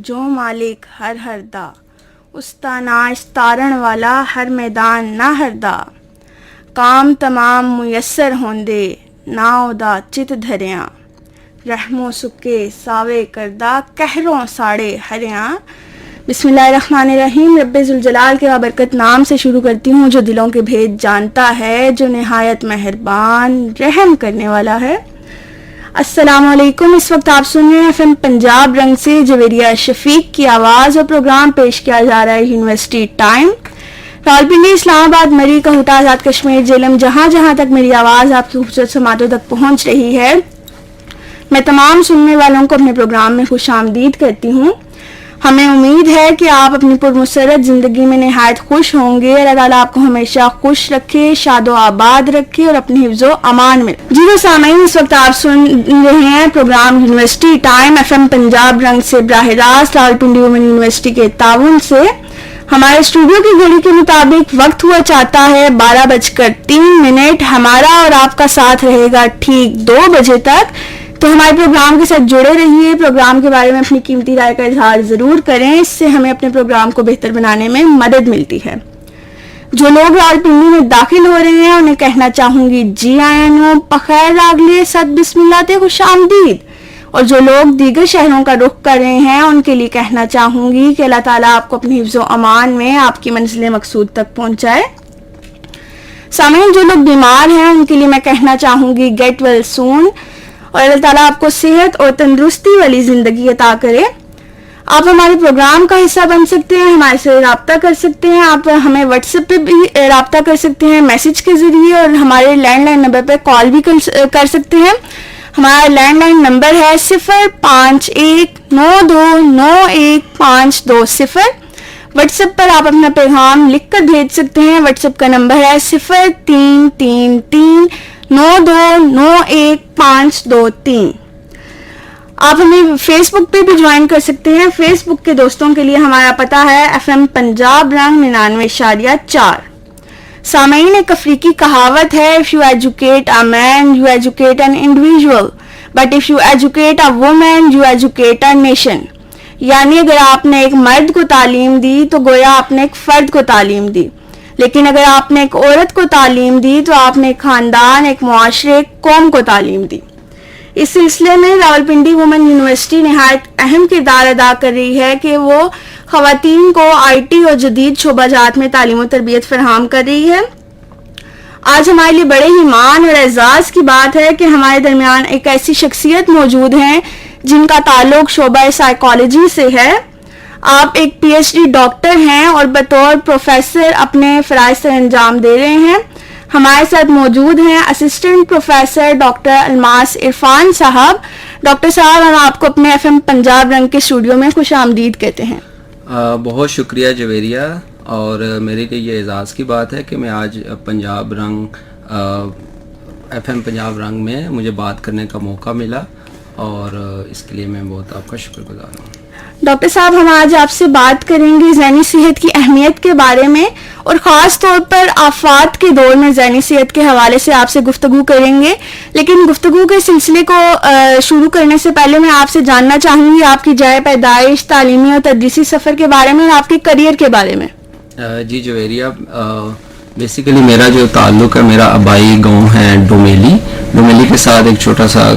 جو مالک ہر دا استا ناش تارن والا ہر میدان نہ ہردا کام تمام میسر ہوندے نا ادا چت دھریاں رحم و سکے ساوے کردہ کہروں ساڑے ہریاں. بسم اللہ الرحمن الرحیم. رب ذوالجلال کے بابرکت نام سے شروع کرتی ہوں جو دلوں کے بھید جانتا ہے، جو نہایت مہربان رحم کرنے والا ہے. السلام علیکم. اس وقت آپ سن رہے ہیں FM پنجاب رنگ سے جویریہ شفیق کی آواز اور پروگرام پیش کیا جا رہا ہے یونیورسٹی ٹائم. راولپنڈی، اسلام آباد، مری، کہوٹہ، آزاد کشمیر، جیلم، جہاں جہاں تک میری آواز آپ کی خوبصورت سماعتوں تک پہنچ رہی ہے، میں تمام سننے والوں کو اپنے پروگرام میں خوش آمدید کرتی ہوں. ہمیں امید ہے کہ آپ اپنی پرمسرت زندگی میں نہایت خوش ہوں گے. اللہ تعالیٰ آپ کو ہمیشہ خوش رکھے، شاد و آباد رکھے اور اپنی حفظ و امان میں. جی وہ سامعین، اس وقت آپ سن رہے ہیں programme university time FM Punjab رنگ سے براہ راست راولپنڈی وومن یونیورسٹی کے تعاون سے. ہمارے اسٹوڈیو کی گھڑی کے مطابق وقت ہوا چاہتا ہے 12:03. ہمارا اور آپ کا ساتھ رہے گا ٹھیک 2 بجے تک. تو ہمارے پروگرام کے ساتھ جڑے رہیے. پروگرام کے بارے میں اپنی قیمتی رائے کا اظہار ضرور کریں، اس سے ہمیں اپنے پروگرام کو بہتر بنانے میں مدد ملتی ہے. جو لوگ راولپنڈی میں داخل ہو رہے ہیں انہیں کہنا چاہوں گی جی آئیں نو بخیر راگلے ست بسم اللہ تے خوش آمدید. اور جو لوگ دیگر شہروں کا رخ کر رہے ہیں ان کے لیے کہنا چاہوں گی کہ اللہ تعالیٰ آپ کو اپنی حفظ و امان میں آپ کی منزل مقصود تک پہنچائے. سامعین، جو لوگ بیمار ہیں ان کے لیے میں کہنا چاہوں گی گیٹ ویل سون، اور اللہ تعالیٰ آپ کو صحت اور تندرستی والی زندگی عطا کرے. آپ ہمارے پروگرام کا حصہ بن سکتے ہیں، ہمارے سے رابطہ کر سکتے ہیں. آپ ہمیں واٹس ایپ پہ بھی رابطہ کر سکتے ہیں میسج کے ذریعے، اور ہمارے لینڈ لائن نمبر پہ کال بھی کر سکتے ہیں. ہمارا لینڈ لائن نمبر ہے 05192915520. واٹس ایپ پر آپ اپنا پیغام لکھ کر بھیج سکتے ہیں. واٹس ایپ کا نمبر ہے 033392915523. آپ ہمیں فیس بک پہ بھی جوائن کر سکتے ہیں. فیس بک کے دوستوں کے لیے ہمارا پتہ ہے FM پنجاب رنگ 99.4. سامعین، ایک افریقی کہاوت ہے if you educate a man you educate an individual but if you educate a woman you educate a nation. یعنی اگر آپ نے ایک مرد کو تعلیم دی تو گویا آپ نے ایک فرد کو تعلیم دی، لیکن اگر آپ نے ایک عورت کو تعلیم دی تو آپ نے ایک خاندان، ایک معاشرے، ایک قوم کو تعلیم دی. اس سلسلے میں راولپنڈی وومن یونیورسٹی نہایت اہم کردار ادا کر رہی ہے کہ وہ خواتین کو IT اور جدید شعبہ جات میں تعلیم و تربیت فراہم کر رہی ہے. آج ہمارے لیے بڑے ہی مان اور اعزاز کی بات ہے کہ ہمارے درمیان ایک ایسی شخصیت موجود ہیں جن کا تعلق شعبہ سائیکالوجی سے ہے. آپ ایک PhD ڈاکٹر ہیں اور بطور پروفیسر اپنے فرائض سر انجام دے رہے ہیں. ہمارے ساتھ موجود ہیں اسسٹنٹ پروفیسر ڈاکٹر الماس عرفان صاحب. ڈاکٹر صاحب، ہم آپ کو اپنے FM پنجاب رنگ کے اسٹوڈیو میں خوش آمدید کہتے ہیں. بہت شکریہ جویریہ، اور میرے لیے یہ اعزاز کی بات ہے کہ میں آج پنجاب رنگ FM پنجاب رنگ میں مجھے بات کرنے کا موقع ملا، اور اس کے لیے میں بہت آپ کا شکر گزار ہوں. ڈاکٹر صاحب، ہم آج آپ سے بات کریں گے ذہنی صحت کی اہمیت کے بارے میں، اور خاص طور پر آفات کے دور میں ذہنی صحت کے حوالے سے آپ سے گفتگو کریں گے. لیکن گفتگو کے سلسلے کو شروع کرنے سے پہلے میں آپ سے جاننا چاہوں گی آپ کی جائے پیدائش، تعلیمی اور تدریسی سفر کے بارے میں اور آپ کے کریئر کے بارے میں. جی جویریہ، بیسیکلی میرا جو تعلق ہے، میرا آبائی گاؤں ہے ڈومیلی کے ساتھ ایک چھوٹا سا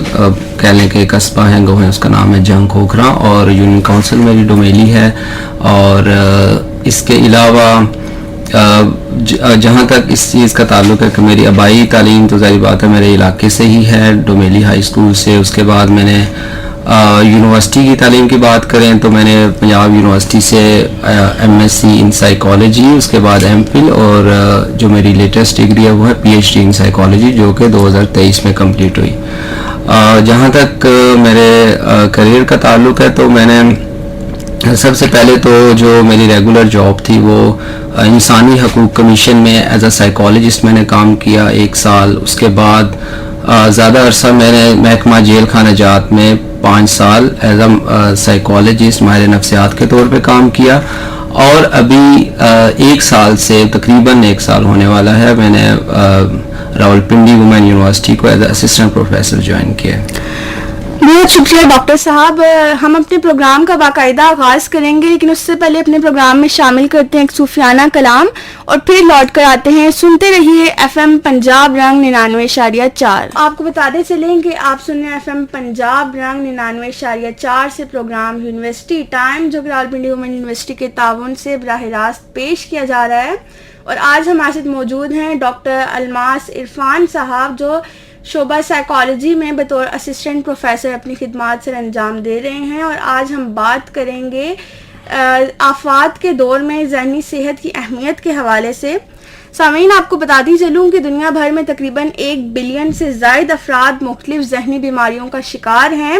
کہہ لیں کہ قصبہ ہے، گاؤں ہے، اس کا نام ہے جنگ کھوکھرا، اور یونین کونسل میری ڈومیلی ہے. اور اس کے علاوہ جہاں تک اس چیز کا تعلق ہے کہ میری آبائی تعلیم تو ظاہر بات ہے میرے علاقے سے ہی ہے، ڈومیلی ہائی اسکول سے. اس کے بعد میں نے یونیورسٹی کی تعلیم کی بات کریں تو میں نے پنجاب یونیورسٹی سے MSc ان سائیکالوجی، اس کے بعد MPhil، اور جو میری لیٹسٹ ڈگری ہے وہ ہے PhD ان سائیکالوجی، جو کہ 2023 میں کمپلیٹ ہوئی. جہاں تک میرے کریئر کا تعلق ہے تو میں نے سب سے پہلے تو جو میری ریگولر جاب تھی وہ انسانی حقوق کمیشن میں ایز اے سائیکالوجسٹ میں نے کام کیا 1 سال. اس کے بعد زیادہ عرصہ میں نے محکمہ جیل خانہ جات میں 5 سال ایز اے سائیکالوجسٹ ماہر نفسیات کے طور پہ کام کیا. اور ابھی 1 سال سے تقریباً 1 سال ہونے والا ہے میں نے راولپنڈی وومن یونیورسٹی کو as a assistant professor join کیا. بہت شکریہ ڈاکٹر صاحب. ہم اپنے پروگرام کا باقاعدہ آغاز کریں گے, لیکن اس سے پہلے اپنے پروگرام میں شامل کرتے ہیں ایک صوفیانہ کلام اور پھر لوٹ کر آتے ہیں. سنتے رہیے FM پنجاب رنگ 99.4. آپ کو بتاتے چلیں کہ آپ سن رہے ہیں FM پنجاب رنگ 99.4 سے پروگرام یونیورسٹی ٹائم, جو کہ راولپنڈی وومن یونیورسٹی کے تعاون سے براہ راست پیش کیا جا رہا ہے. اور آج ہمارے ساتھ موجود ہیں ڈاکٹر الماس عرفان صاحب, جو شعبہ سائیکالوجی میں بطور اسسٹنٹ پروفیسر اپنی خدمات سر انجام دے رہے ہیں. اور آج ہم بات کریں گے آفات کے دور میں ذہنی صحت کی اہمیت کے حوالے سے. سامعین, آپ کو بتاتی چلوں کہ دنیا بھر میں تقریباً 1 بلین سے زائد افراد مختلف ذہنی بیماریوں کا شکار ہیں,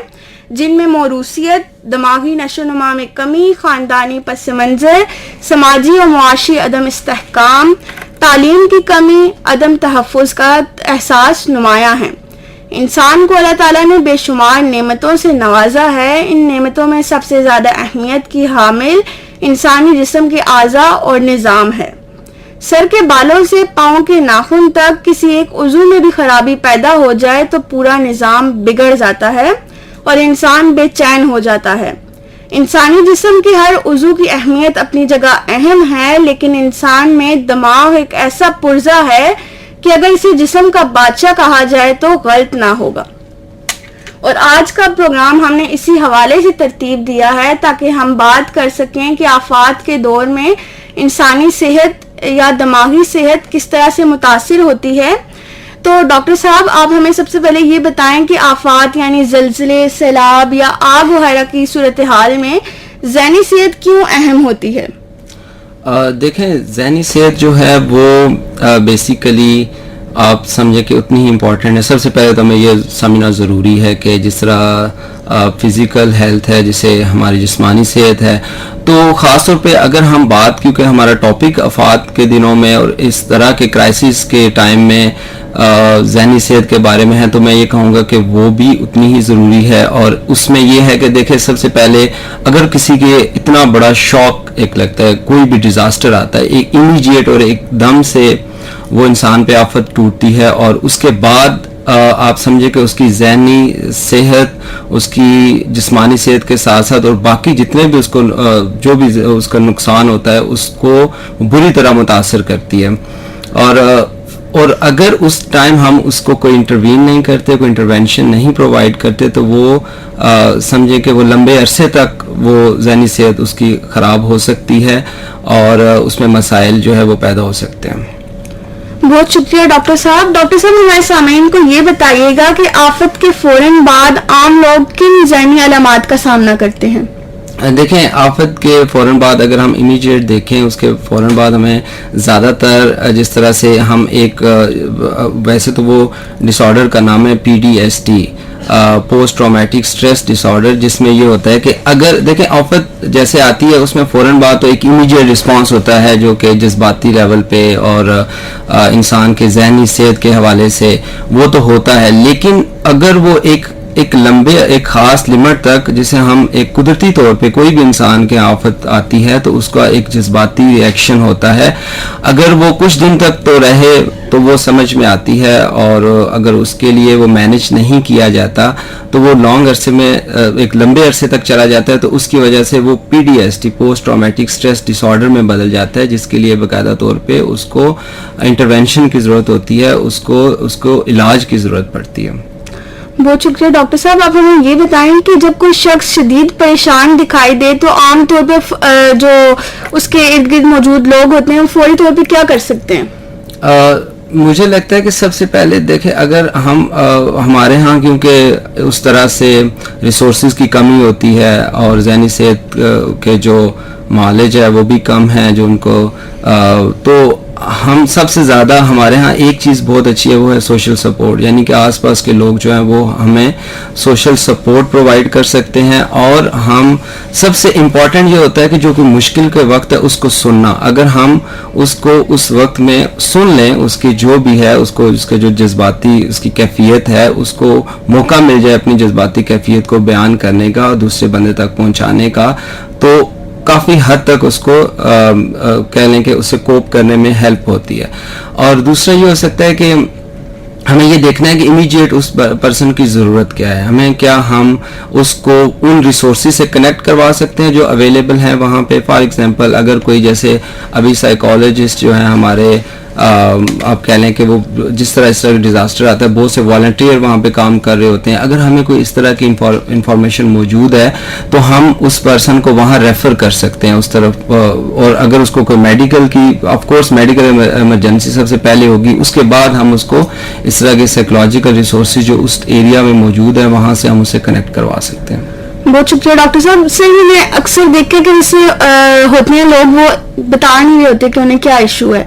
جن میں موروثیت, دماغی نشو و نما میں کمی, خاندانی پس منظر, سماجی و معاشی عدم استحکام, تعلیم کی کمی, عدم تحفظ کا احساس نمایاں ہیں. انسان کو اللہ تعالیٰ نے بے شمار نعمتوں سے نوازا ہے. ان نعمتوں میں سب سے زیادہ اہمیت کی حامل انسانی جسم کے اعضاء اور نظام ہے. سر کے بالوں سے پاؤں کے ناخن تک کسی ایک عضو میں بھی خرابی پیدا ہو جائے تو پورا نظام بگڑ جاتا ہے اور انسان بے چین ہو جاتا ہے. انسانی جسم کے ہر عضو کی اہمیت اپنی جگہ اہم ہے, لیکن انسان میں دماغ ایک ایسا پرزہ ہے کہ اگر اسے جسم کا بادشاہ کہا جائے تو غلط نہ ہوگا. اور آج کا پروگرام ہم نے اسی حوالے سے ترتیب دیا ہے تاکہ ہم بات کر سکیں کہ آفات کے دور میں انسانی صحت یا دماغی صحت کس طرح سے متاثر ہوتی ہے. تو ڈاکٹر صاحب, آپ ہمیں سب سے پہلے یہ بتائیں کہ آفات یعنی زلزلے, سیلاب یا آگ وغیرہ کی صورتحال میں ذہنی صحت کیوں اہم ہوتی ہے؟ دیکھیں, ذہنی صحت جو ہے وہ بیسیکلی آپ سمجھیں کہ اتنی ہی امپورٹنٹ ہے. سب سے پہلے تو ہمیں یہ سمجھنا ضروری ہے کہ جس طرح فزیکل ہیلتھ ہے, جسے ہماری جسمانی صحت ہے, تو خاص طور پہ اگر ہم بات, کیونکہ ہمارا ٹاپک آفات کے دنوں میں اور اس طرح کے کرائسس کے ٹائم میں ذہنی صحت کے بارے میں ہے, تو میں یہ کہوں گا کہ وہ بھی اتنی ہی ضروری ہے. اور اس میں یہ ہے کہ دیکھیں, سب سے پہلے اگر کسی کے اتنا بڑا شوق ایک لگتا ہے, کوئی بھی ڈیزاسٹر آتا ہے, ایک امیڈیٹ اور ایک دم سے وہ انسان پہ آفت ٹوٹتی ہے, اور اس کے بعد آپ سمجھے کہ اس کی ذہنی صحت, اس کی جسمانی صحت کے ساتھ ساتھ اور باقی جتنے بھی اس کو جو بھی اس کا نقصان ہوتا ہے اس کو بری طرح متاثر کرتی ہے. اور اگر اس ٹائم ہم اس کو کوئی انٹروین نہیں کرتے, کوئی انٹرونشن نہیں پرووائڈ کرتے, تو وہ سمجھیں کہ وہ لمبے عرصے تک وہ ذہنی صحت اس کی خراب ہو سکتی ہے اور اس میں مسائل جو ہے وہ پیدا ہو سکتے ہیں. بہت شکریہ ڈاکٹر صاحب. ڈاکٹر صاحب, ہمارے سامعین کو یہ بتائیے گا کہ آفت کے فوراً بعد عام لوگ کن ذہنی علامات کا سامنا کرتے ہیں؟ دیکھیں, آفت کے فوراً بعد اگر ہم امیڈیٹ دیکھیں, اس کے فوراً بعد ہمیں زیادہ تر جس طرح سے ہم ایک ویسے تو وہ ڈس آرڈر کا نام ہے PTSD, پوسٹ ٹرامیٹک سٹریس ڈس آرڈر, جس میں یہ ہوتا ہے کہ اگر دیکھیں آفت جیسے آتی ہے اس میں فوراً بعد تو ایک امیڈیٹ رسپانس ہوتا ہے جو کہ جذباتی لیول پہ اور انسان کے ذہنی صحت کے حوالے سے وہ تو ہوتا ہے, لیکن اگر وہ ایک لمبے ایک خاص لمٹ تک, جسے ہم ایک قدرتی طور پہ کوئی بھی انسان کے آفت آتی ہے تو اس کا ایک جذباتی ری ایکشن ہوتا ہے, اگر وہ کچھ دن تک تو رہے تو وہ سمجھ میں آتی ہے, اور اگر اس کے لیے وہ مینج نہیں کیا جاتا تو وہ لانگ عرصے میں ایک لمبے عرصے تک چلا جاتا ہے, تو اس کی وجہ سے وہ PTSD پوسٹ ٹرامیٹک سٹریس ڈس آرڈر میں بدل جاتا ہے, جس کے لیے باقاعدہ طور پہ اس کو انٹرونشن کی ضرورت ہوتی ہے, اس کو علاج کی ضرورت پڑتی ہے. بہت شکریہ ڈاکٹر صاحب. آپ ہمیں یہ بتائیں کہ جب کوئی شخص شدید پریشان دکھائی دے تو عام طور پہ جو اس کے ارد گرد موجود لوگ ہوتے ہیں وہ فوری طور پہ کیا کر سکتے ہیں؟ مجھے لگتا ہے کہ سب سے پہلے دیکھیں, اگر ہمارے ہاں کیونکہ اس طرح سے ریسورسز کی کمی ہوتی ہے اور ذہنی صحت کے جو معالج ہے وہ بھی کم ہیں جو ان کو, تو ہم سب سے زیادہ ہمارے ہاں ایک چیز بہت اچھی ہے, وہ ہے سوشل سپورٹ, یعنی کہ آس پاس کے لوگ جو ہیں وہ ہمیں سوشل سپورٹ پرووائڈ کر سکتے ہیں. اور ہم سب سے امپورٹنٹ یہ ہوتا ہے کہ جو کوئی مشکل کے وقت ہے اس کو سننا, اگر ہم اس کو اس وقت میں سن لیں, اس کی جو بھی ہے اس کے جو جذباتی اس کی کیفیت ہے, اس کو موقع مل جائے اپنی جذباتی کیفیت کو بیان کرنے کا اور دوسرے بندے تک پہنچانے کا, تو کافی حد تک اس کو کہہ لیں کہ اسے کوپ کرنے میں ہیلپ ہوتی ہے. اور دوسرا یہ ہو سکتا ہے کہ ہمیں یہ دیکھنا ہے کہ امیجیٹ اس پرسن کی ضرورت کیا ہے, ہمیں کیا ہم اس کو ان ریسورسز سے کنیکٹ کروا سکتے ہیں جو اویلیبل ہیں وہاں پہ. فار ایگزامپل اگر کوئی جیسے ابھی سائیکالوجسٹ جو ہیں ہمارے, آپ کہہ لیں کہ وہ جس طرح اس طرح ڈیزاسٹر آتا ہے بہت سے والنٹیئر وہاں پہ کام کر رہے ہوتے ہیں, اگر ہمیں کوئی اس طرح کی انفارمیشن موجود ہے تو ہم اس پرسن کو وہاں ریفر کر سکتے ہیں اس طرف. اور اگر اس کو کوئی میڈیکل کی, آف کورس میڈیکل ایمرجنسی سب سے پہلے ہوگی, اس کے بعد ہم اس کو اس طرح کے سائیکولوجیکل ریسورسز جو اس ایریا میں موجود ہیں وہاں سے ہم اسے کنیکٹ کروا سکتے ہیں. بہت شکریہ ڈاکٹر صاحب. سے ہی میں اکثر دیکھ کے جیسے ہوتے ہیں لوگ وہ بتا نہیں رہے ہوتے کہ انہیں کیا ایشو ہے,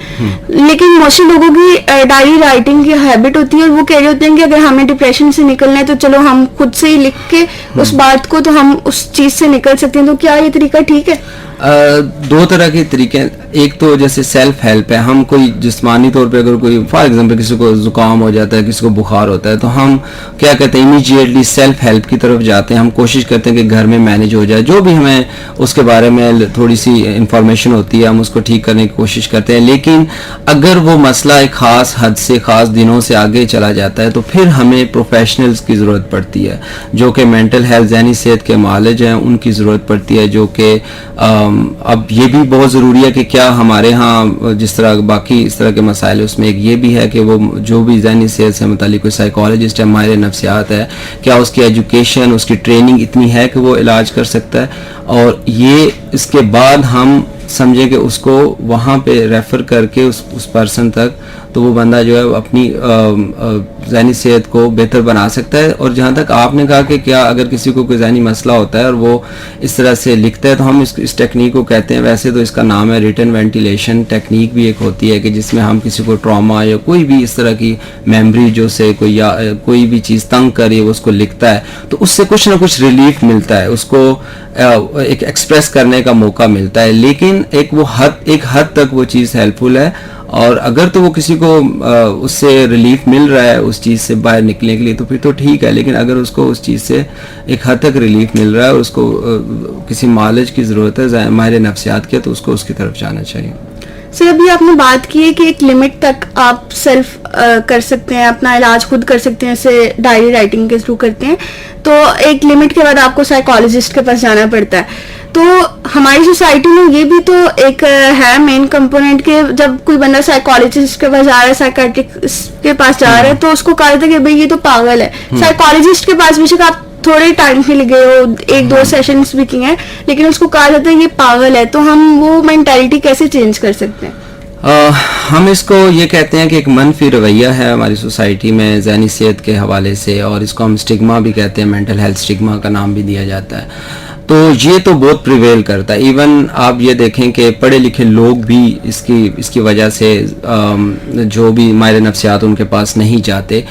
لیکن موسٹلی لوگوں کی ڈائری رائٹنگ کی ہیبٹ ہوتی ہے اور وہ کہہ رہے ہوتے ہیں کہ اگر ہمیں ڈپریشن سے نکلنا ہے تو چلو ہم خود سے ہی لکھ کے اس بات کو تو ہم اس چیز سے نکل سکتے ہیں. تو کیا یہ طریقہ ٹھیک ہے؟ دو طرح کے طریقے ہیں. ایک تو جیسے سیلف ہیلپ ہے, ہم کوئی جسمانی طور پہ اگر کوئی فار ایگزامپل کسی کو زکام ہو جاتا ہے, کسی کو بخار ہوتا ہے, تو ہم کیا کہتے ہیں امیجیٹلی سیلف ہیلپ کی طرف جاتے ہیں. ہم کوشش کرتے ہیں کہ گھر میں مینیج ہو جائے, جو بھی ہمیں اس کے بارے میں تھوڑی سی انفارمیشن ہوتی ہے ہم اس کو ٹھیک کرنے کی کوشش کرتے ہیں. لیکن اگر وہ مسئلہ ایک خاص حد سے, خاص دنوں سے آگے چلا جاتا ہے تو پھر ہمیں پروفیشنلز کی ضرورت پڑتی ہے, جو کہ مینٹل ہیلتھ ذہنی صحت کے معالج ہیں ان کی ضرورت پڑتی ہے. جو کہ اب یہ بھی بہت ضروری ہے کہ کیا ہمارے ہاں جس طرح باقی اس طرح کے مسائل, اس میں ایک یہ بھی ہے کہ وہ جو بھی ذہنی صحت سے متعلق کوئی سائیکالوجسٹ ہے, ماہر نفسیات ہے, کیا اس کی ایجوکیشن, اس کی ٹریننگ اتنی ہے کہ وہ علاج کر سکتا ہے. اور یہ اس کے بعد ہم سمجھیں کہ اس کو وہاں پہ ریفر کر کے اس پرسن تک, تو وہ بندہ جو ہے اپنی ذہنی صحت کو بہتر بنا سکتا ہے. اور جہاں تک آپ نے کہا کہ کیا اگر کسی کو کوئی ذہنی مسئلہ ہوتا ہے اور وہ اس طرح سے لکھتا ہے تو ہم اس ٹیکنیک کو کہتے ہیں, ویسے تو اس کا نام ہے ریٹن وینٹیلیشن ٹیکنیک بھی ایک ہوتی ہے, کہ جس میں ہم کسی کو ٹراما یا کوئی بھی اس طرح کی میموری جو سے کوئی یا کوئی بھی چیز تنگ کری وہ اس کو لکھتا ہے, تو اس سے کچھ نہ کچھ ریلیف ملتا ہے, اس کو ایک ایکسپریس کرنے کا موقع ملتا ہے. لیکن ایک حد تک وہ چیز ہیلپ فل ہے, اور اگر تو وہ کسی کو اس سے ریلیف مل رہا ہے اس چیز سے باہر نکلنے کے لیے تو پھر تو ٹھیک ہے. لیکن اگر اس کو اس چیز سے ایک حد تک ریلیف مل رہا ہے اور اس کو کسی معالج کی ضرورت ہے, ماہر نفسیات کی, تو اس کو اس کی طرف جانا چاہیے. سر ابھی آپ نے بات کی ہے کہ ایک لمٹ تک آپ سیلف کر سکتے ہیں, اپنا علاج خود کر سکتے ہیں, جیسے ڈائری رائٹنگ کے تھرو کرتے ہیں, تو ایک لمٹ کے بعد آپ کو سائیکالوجسٹ کے پاس جانا پڑتا ہے. تو ہماری سوسائٹی میں یہ بھی تو ایک ہے مین کمپوننٹ کہ جب کوئی بندہ سائیکالوجسٹ کے پاس جا رہا ہے, سائیکیٹرسٹ کے پاس جا رہا ہے, تو اس کو کہا جاتا ہے کہ بھائی یہ تو پاگل ہے. سائیکالوجسٹ کے پاس بھی آپ تھوڑے ٹائم کے لیے گئے ہو, 1-2 سیشنز بھی کیے ہیں, لیکن اس کو کہا جاتا ہے یہ پاگل ہے. تو ہم وہ مینٹیلٹی کیسے چینج کر سکتے ہیں؟ ہم اس کو یہ کہتے ہیں کہ ایک منفی رویہ ہے ہماری سوسائٹی میں ذہنی صحت کے حوالے سے, اور اس کو ہم اسٹگما بھی کہتے ہیں, مینٹل ہیلتھ اسٹگما کا نام بھی دیا جاتا ہے. تو یہ تو بہت پریویل کرتا ہے. ایون آپ یہ دیکھیں کہ پڑھے لکھے لوگ بھی اس کی وجہ سے جو بھی ماہر نفسیات ان کے پاس نہیں جاتے.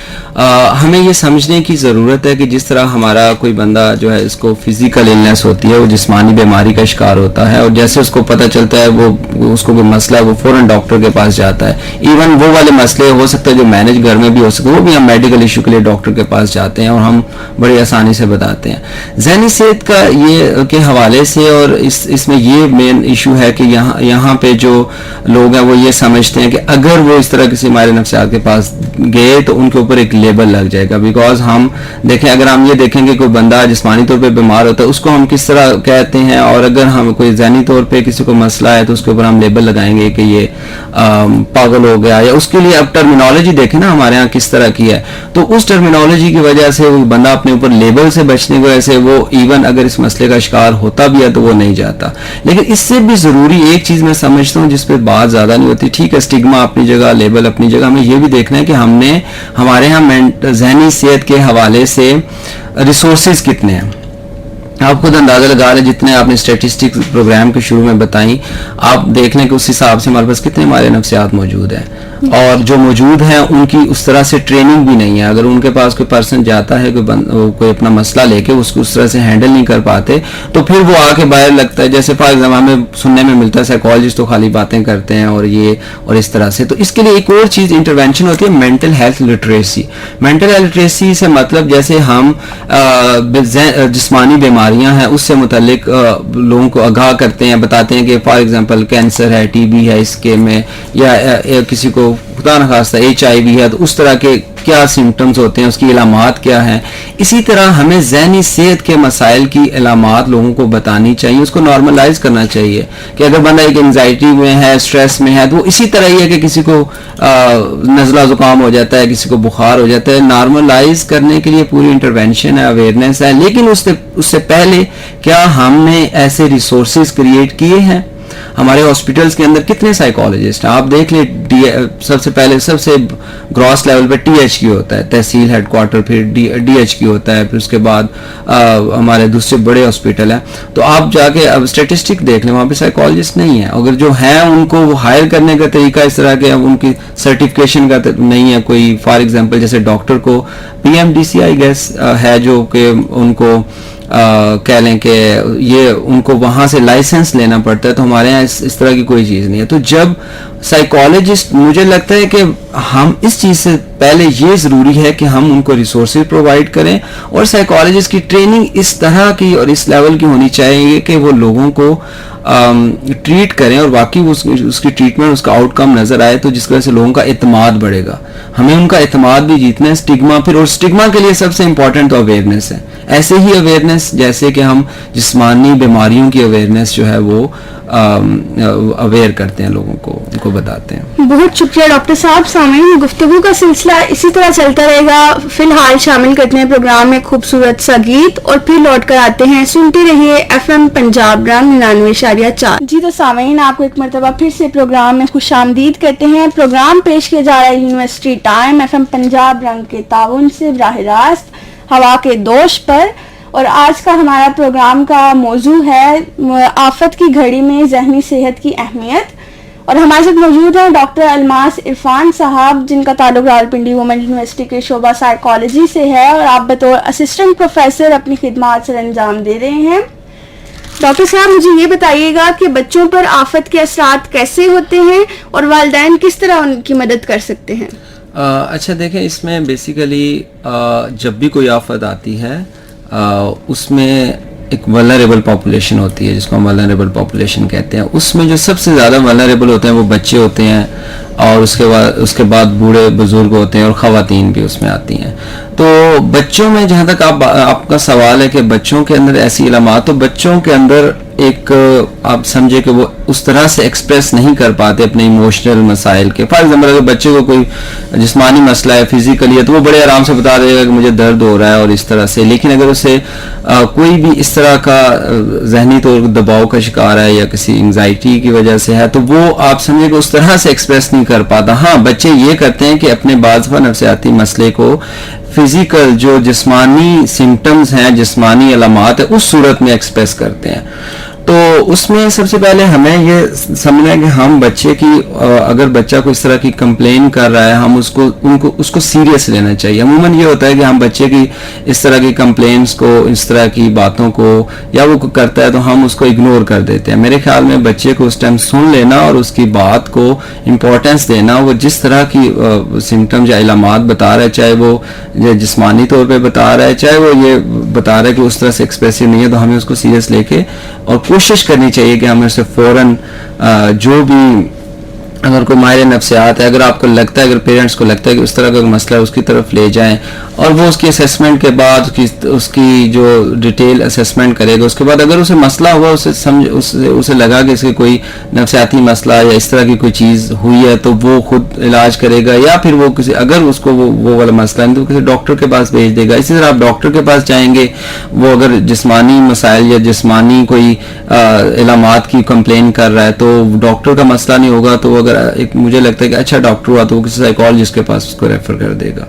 ہمیں یہ سمجھنے کی ضرورت ہے کہ جس طرح ہمارا کوئی بندہ جو ہے اس کو فزیکل النیس ہوتی ہے, وہ جسمانی بیماری کا شکار ہوتا ہے, اور جیسے اس کو پتہ چلتا ہے وہ اس کو کوئی مسئلہ ہے وہ فوراً ڈاکٹر کے پاس جاتا ہے. ایون وہ والے مسئلے ہو سکتے ہیں جو مینیج گھر میں بھی ہو سکتے ہیں, وہ بھی ہم میڈیکل ایشو کے لیے ڈاکٹر کے پاس جاتے ہیں اور ہم بڑی آسانی سے بتاتے ہیں. ذہنی صحت کا یہ کے حوالے سے, اور اس میں یہ مین ایشو ہے کہ یہاں پہ جو لوگ ہیں وہ یہ سمجھتے ہیں کہ اگر وہ اس طرح کسی ماہر نفسیات کے پاس گئے تو ان کے اوپر ایک لیبل لگ جائے گا. بیکاز ہم دیکھیں, اگر ہم یہ دیکھیں کہ کوئی بندہ جسمانی طور پہ بیمار ہوتا ہے اس کو ہم کس طرح کہتے ہیں, اور اگر ہم کوئی ذہنی طور پہ کسی کو مسئلہ ہے تو اس کے اوپر ہم لیبل لگائیں گے کہ یہ پاگل ہو گیا, یا اس کے لیے اب ٹرمینالوجی دیکھیں نا ہمارے ہاں کس طرح کی ہے. تو اس ٹرمینالوجی کی وجہ سے وہ بندہ اپنے اوپر لیبل سے بچنے کی وجہ سے وہ ایون اگر اس مسئلے کا شکار ہوتا بھی ہے تو وہ نہیں جاتا. لیکن اس سے بھی ضروری ایک چیز میں سمجھتا ہوں جس پہ بات زیادہ نہیں ہوتی, ٹھیک ہے اسٹگما اپنی جگہ, لیبل اپنی جگہ, ہمیں یہ بھی دیکھنا ہے کہ ہم نے ہمارے ہاں ذہنی صحت کے حوالے سے ریسورسز کتنے ہیں. آپ خود اندازہ لگا رہے, جتنے آپ نے اسٹیٹسٹک پروگرام کے شروع میں بتائیں, آپ دیکھ لیں کہ اس حساب سے ہمارے پاس کتنے ہمارے نفسیات موجود ہیں, اور جو موجود ہیں ان کی اس طرح سے ٹریننگ بھی نہیں ہے. اگر ان کے پاس کوئی پرسن جاتا ہے کوئی اپنا مسئلہ لے کے اس کو اس طرح سے ہینڈل نہیں کر پاتے تو پھر وہ آ کے باہر لگتا ہے, جیسے فار ایگزامپل ہمیں سننے میں ملتا ہے سائیکالوجسٹ تو خالی باتیں کرتے ہیں اور یہ اور اس طرح سے. تو اس کے لیے ایک اور چیز انٹروینشن ہوتی ہے, mental health literacy. Mental health literacy سے مطلب جیسے ہم جسمانی بیماریاں ہیں اس سے متعلق لوگوں کو آگاہ کرتے ہیں, بتاتے ہیں کہ فار ایگزامپل کینسر ہے, ٹی بی ہے اس کے میں, یا کسی کو خدا نخواستہ HIV ہے, تو اس طرح کے کیا سمٹمز ہوتے ہیں, اس کی علامات کیا ہیں. اسی طرح ہمیں ذہنی صحت کے مسائل کی علامات لوگوں کو بتانی چاہیے, اس کو نارملائز کرنا چاہیے کہ اگر بندہ ایک انگزائٹی میں ہے, اسٹریس میں ہے, تو وہ اسی طرح ہی ہے کہ کسی کو نزلہ زکام ہو جاتا ہے, کسی کو بخار ہو جاتا ہے. نارملائز کرنے کے لیے پوری انٹروینشن ہے, اویئرنیس ہے, لیکن اس سے پہلے کیا ہم نے ایسے ریسورسز کریٹ کیے ہیں؟ ہمارے ہاسپٹلس کے اندر کتنے سائیکالوجسٹ ہیں؟ آپ دیکھ لیں, سب سے پہلے سب سے گراس لیول پہ ٹی ایچ کیو ہوتا ہے, تحصیل ہیڈ کوارٹر, پھر ڈی ایچ کیو ہوتا ہے, پھر اس کے بعد ہمارے دوسرے بڑے ہاسپٹل ہیں. تو آپ جا کے اب اسٹیٹسٹک دیکھ لیں, وہاں پہ سائیکالوجسٹ نہیں ہیں. اگر جو ہیں ان کو ہائر کرنے کا طریقہ اس طرح کے, ان کی سرٹیفکیشن کا نہیں ہے کوئی. فار ایگزامپل جیسے ڈاکٹر کو P M D C I guess ہے, جو کہ ان کو کہہ لیں کہ یہ ان کو وہاں سے لائسنس لینا پڑتا ہے, تو ہمارے یہاں اس طرح کی کوئی چیز نہیں ہے. تو جب سائیکالوجسٹ, مجھے لگتا ہے کہ ہم اس چیز سے پہلے یہ ضروری ہے کہ ہم ان کو ریسورسز پرووائڈ کریں, اور سائیکالوجسٹ کی ٹریننگ اس طرح کی اور اس لیول کی ہونی چاہیے کہ وہ لوگوں کو ٹریٹ کریں اور واقعی اس کی ٹریٹمنٹ, اس کا آؤٹ کم نظر آئے, تو جس کی وجہ سے لوگوں کا اعتماد بڑھے گا. ہمیں ان کا اعتماد بھی جیتنا ہے. اسٹگما, پھر, اور اسٹگما کے لیے سب سے امپورٹنٹ تو اویئرنیس ہے. ایسے ہی اویئرنیس جیسے کہ ہم جسمانی بیماریوں کی اویئرنیس جو ہے وہ اویئر کرتے ہیں لوگوں کو, ان کو بتاتے ہیں. بہت شکریہ ڈاکٹر صاحب. سامعین, گفتگو کا سلسلہ اسی طرح چلتا رہے گا. فی الحال شامل کرتے ہیں پروگرام میں خوبصورت سا گیت, اور پھر لوٹ کر آتے ہیں. سنتے رہیے ایف ایم پنجاب رنگ 99.4. جی تو سامعین, آپ کو ایک مرتبہ پھر سے پروگرام میں خوش آمدید کرتے ہیں. پروگرام پیش کیا جا رہا ہے university time F M Punjab رنگ کے تعاون سے براہ راست ہوا کے دوش پر. اور آج کا ہمارا پروگرام کا موضوع ہے آفت کی گھڑی میں ذہنی صحت کی اہمیت. اور ہمارے ساتھ موجود ہیں ڈاکٹر الماس عرفان صاحب, جن کا تعلق راولپنڈی وومن یونیورسٹی کے شعبہ سائیکالوجی سے ہے, اور آپ بطور اسسٹنٹ پروفیسر اپنی خدمات سر انجام دے رہے ہیں. ڈاکٹر صاحب, مجھے یہ بتائیے گا کہ بچوں پر آفت کے اثرات کیسے ہوتے ہیں, اور والدین کس طرح ان کی مدد کر سکتے ہیں؟ اچھا دیکھیں, اس میں بیسیکلی جب بھی کوئی آفت آتی ہے اس میں ایک ولنریبل پاپولیشن ہوتی ہے, جس کو ہم ولنریبل پاپولیشن کہتے ہیں. اس میں جو سب سے زیادہ ولنریبل ہوتے ہیں وہ بچے ہوتے ہیں, اور اس کے بعد بوڑھے بزرگ ہوتے ہیں, اور خواتین بھی اس میں آتی ہیں. تو بچوں میں, جہاں تک آپ کا سوال ہے کہ بچوں کے اندر ایسی علامات, تو بچوں کے اندر ایک آپ سمجھے کہ وہ اس طرح سے ایکسپریس نہیں کر پاتے اپنے ایموشنل مسائل کے. فار ایگزامپل اگر بچے کو کوئی جسمانی مسئلہ ہے, فزیکلی ہے, تو وہ بڑے آرام سے بتا دے گا کہ مجھے درد ہو رہا ہے اور اس طرح سے. لیکن اگر اسے کوئی بھی اس طرح کا ذہنی طور دباؤ کا شکار ہے یا کسی انگزائٹی کی وجہ سے ہے, تو وہ آپ سمجھے کہ اس طرح سے ایکسپریس نہیں کر پاتا. ہاں, بچے یہ کرتے ہیں کہ اپنے بعض نفسیاتی مسئلے کو فزیکل جو جسمانی سمٹمز ہیں, جسمانی علامات ہیں, اس صورت میں ایکسپریس کرتے ہیں. تو اس میں سب سے پہلے ہمیں یہ سمجھنا ہے کہ ہم بچے کی, اگر بچہ کو اس طرح کی کمپلین کر رہا ہے, ہم اس کو سیریس لینا چاہیے. عموماً یہ ہوتا ہے کہ ہم بچے کی اس طرح کی کمپلینس کو, اس طرح کی باتوں کو, یا وہ کرتا ہے تو ہم اس کو اگنور کر دیتے ہیں. میرے خیال میں بچے کو اس ٹائم سن لینا اور اس کی بات کو امپورٹنس دینا. وہ جس طرح کی سمٹم یا علامات بتا رہا ہے, چاہے وہ جسمانی طور پہ بتا رہا ہے, چاہے وہ یہ بتا رہا ہے کہ اس طرح سے ایکسپریسو نہیں ہے, تو ہمیں اس کو سیریس لے کے اور کوشش کرنی چاہیے کہ ہمیں اسے فوراً جو بھی, اگر کوئی ماہر نفسیات ہے, اگر آپ کو لگتا ہے, اگر پیرنٹس کو لگتا ہے کہ اس طرح کا مسئلہ ہے, اس کی طرف لے جائیں, اور وہ اس کی اسیسمنٹ کے بعد اس کی جو ڈیٹیل اسیسمنٹ کرے گا. اس کے بعد اگر اسے مسئلہ ہوا, اسے لگا کہ اس کے کوئی نفسیاتی مسئلہ یا اس طرح کی کوئی چیز ہوئی ہے, تو وہ خود علاج کرے گا, یا پھر وہ کسی, اگر اس کو وہ والا مسئلہ ہے تو کسی ڈاکٹر کے پاس بھیج دے گا. اسی طرح آپ ڈاکٹر کے پاس جائیں گے, وہ اگر جسمانی مسائل یا جسمانی کوئی علامات کی کمپلین کر رہا ہے, تو ڈاکٹر کا مسئلہ نہیں ہوگا, تو اگر مجھے لگتا ہے کہ اچھا ڈاکٹر ہوا, تو وہ کسی سائیکالوجسٹ کے پاس اس کو ریفر کر دے گا.